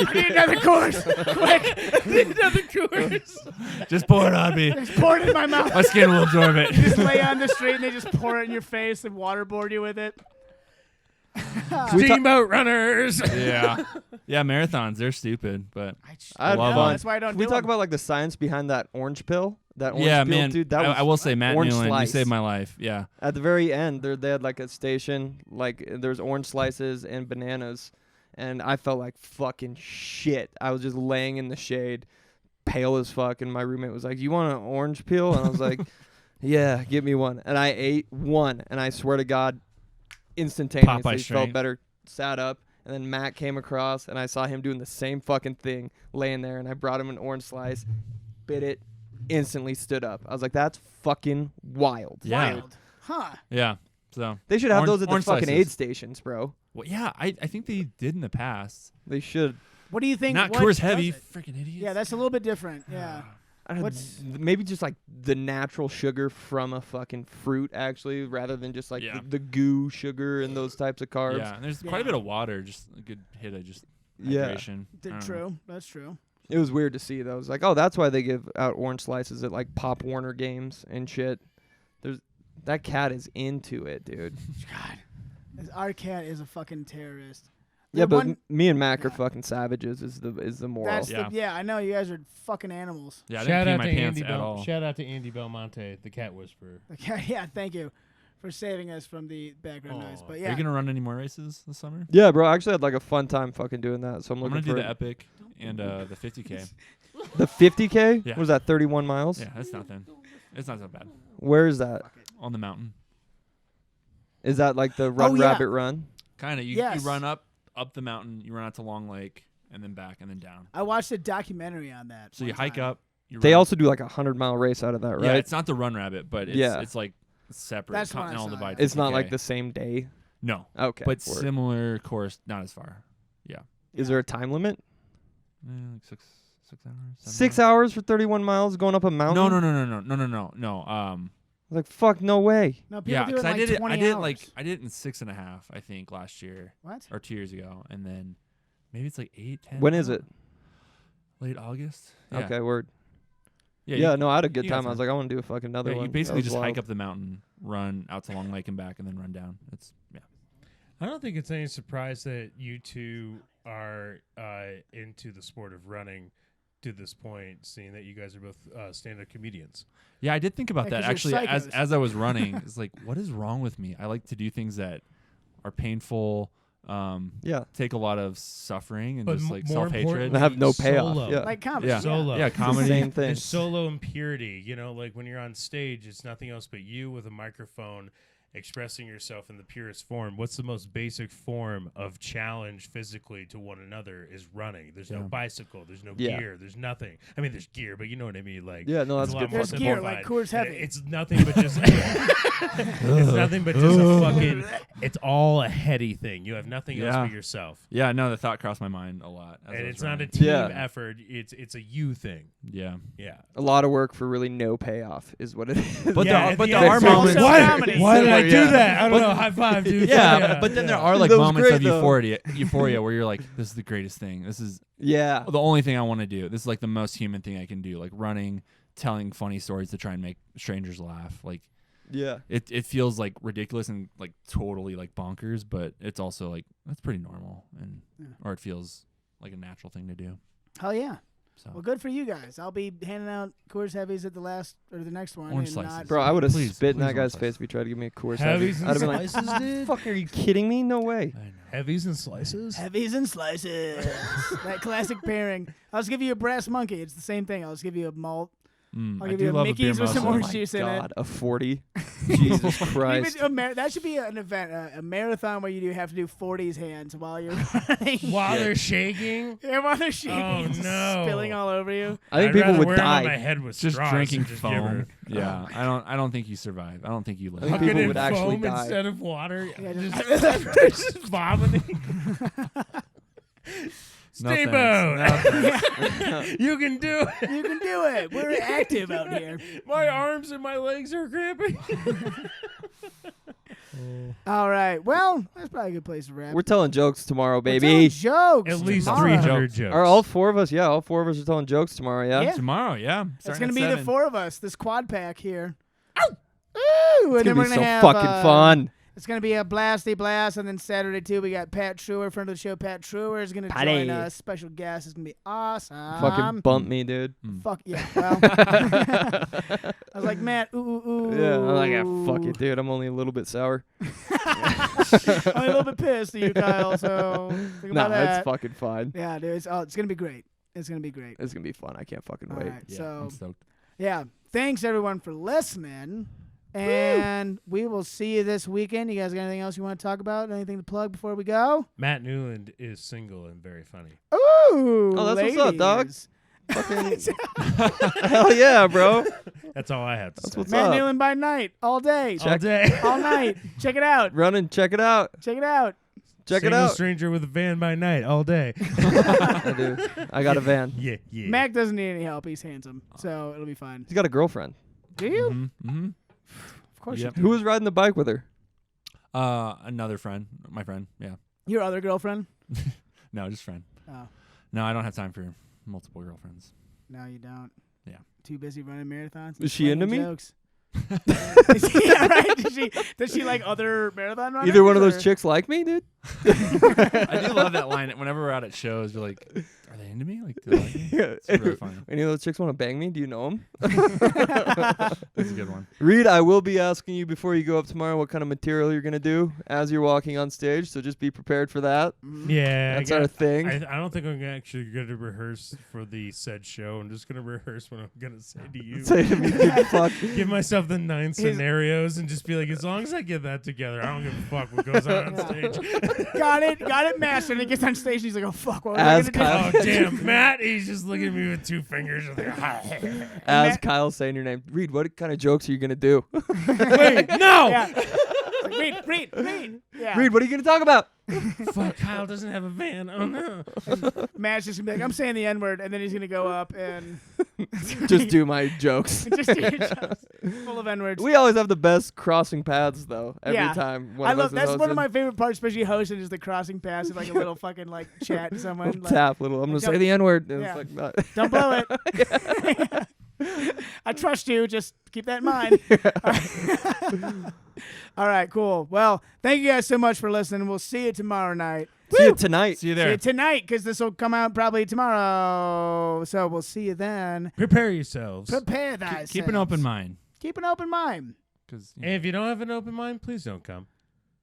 I need another Coors. Quick.
I need another Coors.
just pour it on me.
Just pour it in my mouth.
My skin will absorb it.
Just lay on the street and they just pour it in your face and waterboard you with it.
Steamboat runners.
Yeah, yeah. Marathons, they're stupid, but
I had
love
fun.
it.
That's why I don't
Can we
do
talk
them.
about like the science behind that orange pill? That orange
yeah,
pill,
man.
dude. That was
I will say, Matt
orange
Newland,
slice.
you saved my life. Yeah,
At the very end, they had like a station, like there's orange slices and bananas, and I felt like fucking shit. I was just laying in the shade, pale as fuck, and my roommate was like, "You want an orange peel?" And I was like, "Yeah, give me one." And I ate one, and I swear to God, instantaneously felt
strength.
better. Sat up, and then Matt came across, and I saw him doing the same fucking thing, laying there, and I brought him an orange slice, bit it, instantly stood up. I was like, "That's fucking wild."
yeah,
Wild. Huh.
yeah. So
They should have
Orange-
those at the
orange
fucking
slices.
aid stations, bro.
well, yeah, I think they did in the past.
They should.
What do you think?
Not
what
Coors
does
Heavy,
it?
freaking idiots.
Yeah, that's a little bit different. Yeah. What's-
Maybe just like the natural sugar from a fucking fruit, actually, rather than just like
Yeah.
the goo sugar and those types of carbs.
Yeah, and there's quite
Yeah.
a bit of water, just a good hit of just
Yeah.
hydration. I don't know.
True. That's true.
It was weird to see though. It's like, oh, that's why they give out orange slices at like Pop Warner games and shit. That cat is into it, dude.
God. Our cat is a fucking terrorist.
Yeah,
The
but
one-
me and Mac are
Yeah.
fucking savages. Is the moral?
That's
Yeah.
yeah, I know you guys are fucking animals.
Yeah, I
Shout
didn't
out
pee
to
my pants
Andy
at all.
Shout out to Andy Belmonte, the cat whisperer.
Okay, yeah, thank you for saving us from the background noise.
Aw.
But
Are
yeah,
you gonna run any more races this summer?
Yeah, bro. I actually had like a fun time fucking doing that. So I'm
I'm
looking
gonna do
for
the epic and the 50K.
the 50K.
Yeah.
What was that 31 miles?
Yeah, that's nothing. It's not so bad.
Where is that?
On the mountain,
Is that like the Run
yeah.
Rabbit Run?
kind of. You
Yes.
run up the mountain, you run out to Long Lake, and then back, and then down.
I watched a documentary on that.
So you
one
hike
time.
up. You
They
run.
also do like a 100-mile race out of that, right?
Yeah, it's not the Run Rabbit, but it's
Yeah.
it's like separate.
That's what I
Continental
saw,
Divide.
yeah.
It's not like
50K.
the same day.
No,
Okay.
but
word.
similar course, not as far.
Is there a time limit?
Like 6 hours.
6 hours for 31 miles going up a mountain?
No.
I was like, fuck, no way.
No, people
Yeah,
do it
because
in
I
like
did it.
20
I did it
hours.
like I did it in 6.5, I think, last year
What?
or 2 years ago, and then maybe it's like 8, 10.
When is it?
Late August. Yeah.
Okay, word.
Yeah.
Yeah,
you,
no, I had a good
you got
time. I was
time.
like, I want to do a fucking another
yeah,
one.
you
That
basically
was
just
wild.
hike up the mountain, run out to Long Lake and back, and then run down. It's
I don't think it's any surprise that you two are into the sport of running to this point, seeing that you guys are both stand-up comedians?
Yeah, I did think about
Yeah,
that
'cause you're
actually
psychos.
as I was running. It's like, what is wrong with me? I like to do things that are painful,
Yeah.
take a lot of suffering and
But
just like
more
self-hatred.
importantly,
And have no payoff.
solo.
Yeah.
Like comedy.
Yeah.
Solo.
Yeah,
It's the
comedy.
same thing.
There's solo impurity, like when you're on stage, it's nothing else but you with a microphone expressing yourself in the purest form. What's the most basic form of challenge physically to one another is running. There's no
Yeah.
bicycle, there's no
Yeah.
gear, there's nothing. I mean, there's gear, but you know what I mean. Like,
Yeah, no,
it's
that's
a
a
lot
good
more
There's gear like
simplified.
Coors Heavy.
It's nothing but just it's nothing but just a fucking. It's all a heady thing. You have nothing else
Yeah.
but yourself.
Yeah, no, the thought crossed my mind a lot. As I
And
was
it's not a
running.
team
Yeah.
effort. It's a you thing.
Yeah.
Yeah.
A lot of work for really no payoff is what it is.
But
Yeah,
there,
at
but
the
there
end,
are
it's also
moments.
comedy.
Why did I
Yeah.
do that? I don't
But-
know. High five, dude.
Yeah, but then there are like
That was
moments
great,
of
though.
euphoria where you're like, this is the greatest thing. This is
Yeah.
the only thing I want to do. This is like the most human thing I can do. Like running, telling funny stories to try and make strangers laugh. Like
Yeah.
it feels like ridiculous and like totally like bonkers, but it's also like that's pretty normal and or it feels like a natural thing to do.
Hell yeah.
So
Well, good for you guys. I'll be handing out Coors Heavies at the last or the next one.
Orange
and
slices.
not-
Bro, I would have
Please,
spit in
please
that guy's
don't
face if he tried to give me a Coors
Heavies
Heavy.
and
I'd have been like,
slices, dude.
fuck, are you kidding me? No way.
I know.
Heavies and slices.
Heavies and slices. That classic pairing. I'll just give you a brass monkey. It's the same thing. I'll just give you a malt. I'll
I
give
do
you a
love a
Mickey's
beer
with some
mouser.
orange
Oh
juice
my
in it.
God, a 40? Jesus Christ.
Even that should be an event, a marathon where you have to do 40s hands while you're running.
While they're shaking.
Yeah, while they're shaking,
Oh,
just
no.
spilling all over you.
I think
I'd
people
rather
would
wear it on my
die.
head with
Just
straws
drinking
and just give
foam.
her-
Yeah, I don't think you survive. I don't think you live.
I think
Fucking
people
in
would actually
foam
die.
instead of water.
Yeah,
just vomiting.
No
Steamboat.
thanks.
You can do it.
You can do it. We're active out here.
My arms and my legs are cramping.
All right. Well, that's probably a good place to wrap.
We're telling jokes tomorrow,
We're telling
baby.
jokes.
At least
tomorrow.
300 jokes.
Are all four of us? Yeah, all four of us are telling jokes tomorrow, yeah?
Yeah.
Tomorrow, yeah.
It's
Starting
gonna
at
be the
7.
four of us. This quad pack here. Ooh,
It's
and then
gonna
we're
be
gonna
so
have
fucking fun.
It's gonna be a blasty blast, and then Saturday too we got Pat Truer, friend of the show. Pat Truer is gonna
Patty.
join us. Special guest. It's gonna be awesome.
Fucking bump me, dude.
Fuck yeah. Well, I was like, Matt, ooh.
Yeah, I'm like, ah, fuck it, dude. I'm only a little bit sour.
I'm a little bit pissed at you, Kyle. So think
Nah,
about that.
it's fucking fine.
Yeah, dude. It's gonna be great. It's gonna be great.
It's gonna be fun. I can't fucking
All
wait.
right.
Yeah,
So
I'm stoked.
yeah, thanks everyone for listening. And we will see you this weekend. You guys got anything else you want to talk about? Anything to plug before we go?
Matt Newland is single and very funny.
Ooh,
Oh, that's what's up, dog.
ladies.
Fucking hell yeah, bro.
That's all I have to
That's
say.
what's
Matt
up.
Newland by night, all day,
All day.
all night. Check it out.
Run and check it out.
Check it out.
Check it
Single
out.
stranger with a van by night all day.
I do. I got a van.
Yeah, yeah.
Mac doesn't need any help. He's handsome, so it'll be fine.
He's got a girlfriend.
Do you?
Mm-hmm.
Of course
Yep.
you do.
Who was riding the bike with her?
Another friend, my friend. Yeah.
Your other girlfriend?
No, just friend.
Oh,
No, I don't have time for multiple girlfriends.
no, you don't.
Yeah.
Too busy running marathons.
Is she into me?
Jokes. Yeah, right. Does she like other marathon runners?
Either one of
or-
those chicks like me, dude?
I do love that line. Whenever we're out at shows, you're like, "Are they into me? Like, do they like me?" It's really funny.
Any of those chicks want to bang me? Do you know them?
That's a good one.
Reed, I will be asking you before you go up tomorrow what kind of material you're going to do as you're walking on stage, so just be prepared for that.
Yeah,
That's our thing.
I don't think I'm actually going to rehearse for the said show. I'm just going to rehearse what I'm going to say to you.
Say to me, big fuck.
Give myself the 9 scenarios and just be like, as long as I get that together, I don't give a fuck what goes on stage.
got it mastered. And he gets on stage and he's like, oh, fuck, what
As
was I gonna
Oh, damn. Matt, he's just looking at me with 2 fingers.
As Kyle's saying your name. Reed, what kind of jokes are you going to do?
Wait, no!
do? Yeah. Read. Yeah.
Reed, what are you going to talk about?
Fuck, Kyle doesn't have a van. Oh, no.
Matt's just going to be like, I'm saying the N-word, and then he's going to go up and
Just do my jokes.
just do your jokes. Full of N-words.
We always have the best crossing paths, though, every
Yeah.
time.
I love that's one of my favorite parts, especially hosting, is the crossing pass of like a little fucking like chat to someone. Like,
tap, little. I'm going to
Don't-
say the N word. And
Yeah.
it's like, not.
don't blow it. I trust you. Just keep that in mind. All right, cool. Well, thank you guys so much for listening. We'll see you tomorrow night.
See you tonight.
See you
See
there.
you tonight, because this will come out probably tomorrow. So we'll see you then.
Prepare yourselves.
Prepare thyself.
Keep an open mind.
Keep an open mind.
Because
And if you don't have an open mind, please don't come.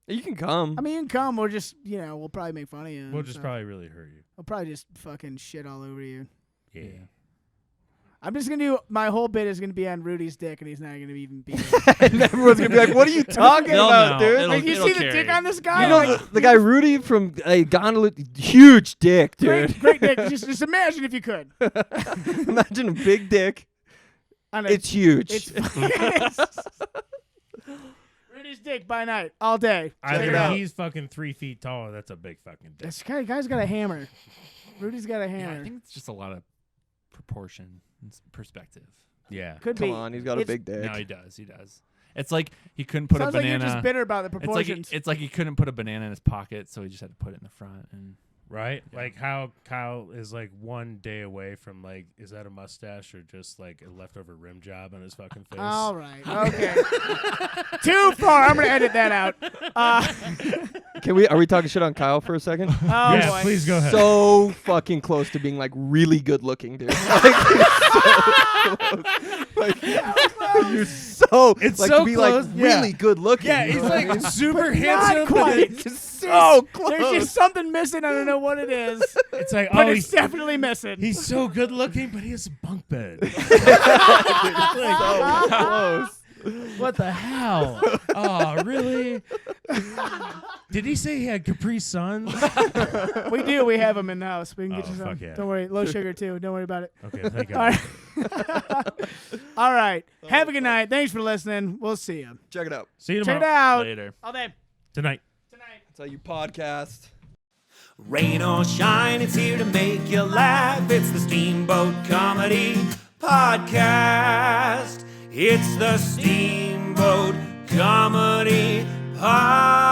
You can come.
I mean, you can come. We'll just, we'll probably make fun of you.
We'll just probably really hurt you.
We'll probably just fucking shit all over you.
Yeah.
I'm just going to do, my whole bit is going to be on Rudy's dick, and he's not going to even be
And everyone's gonna be like, "What are you talking
They'll
about,
know.
dude?"
It'll-
Like, you
it'll
see the
carry.
dick on this guy?
You know
Like,
the guy Rudy from Gondola, huge dick, dude.
great dick. Just imagine if you could.
Imagine a big dick.
On a-
It's huge.
It's Rudy's dick by night, all day. Check it
Either
out.
he's fucking 3 feet tall or that's a big fucking dick.
This guy's got a hammer. Rudy's got a
yeah,
hammer.
I think it's just a lot of proportion and perspective.
Yeah.
Could
Come
be.
on, he's got a
It's-
big dick.
No, he does. He does. It's like he couldn't put
Sounds
a
like
banana.
you're just bitter about the
it's like
proportions.
it's like he couldn't put a banana in his pocket, so he just had to put it in the front. And
Right? Like how Kyle is like 1 day away from like, is that a mustache or just like a leftover rim job on his fucking face?
All right. Okay. Too far. I'm gonna edit that out.
Are we talking shit on Kyle for a second?
Oh
yeah,
boy.
please go ahead.
So fucking close to being like really good looking, dude. Like, you're so close. Like, you're so
It's
like
so
to be
close.
like
Yeah.
really good looking.
yeah,
you
he's
know what I
like
mean?
super
Not
handsome.
quite.
But
Just
so close.
There's just something missing. I don't know what it is,
it's like,
but
oh,
it's definitely missing.
he's so good looking, but he has a bunk bed.
so close.
What the hell? Oh, really? Did he say he had Capri Suns?
We do. We have them in the house. We can get
Oh,
you some.
fuck yeah.
Don't worry. Low sugar too. Don't worry about it.
Okay, thank
All
God.
right. All right. Have a good night. Thanks for listening. We'll see you.
Check it out.
See you
Check
tomorrow.
it out.
later.
All day.
Tonight.
That's how you podcast.
Rain or shine, it's here to make you laugh. It's the Steamboat Comedy Podcast. It's the Steamboat Comedy Podcast.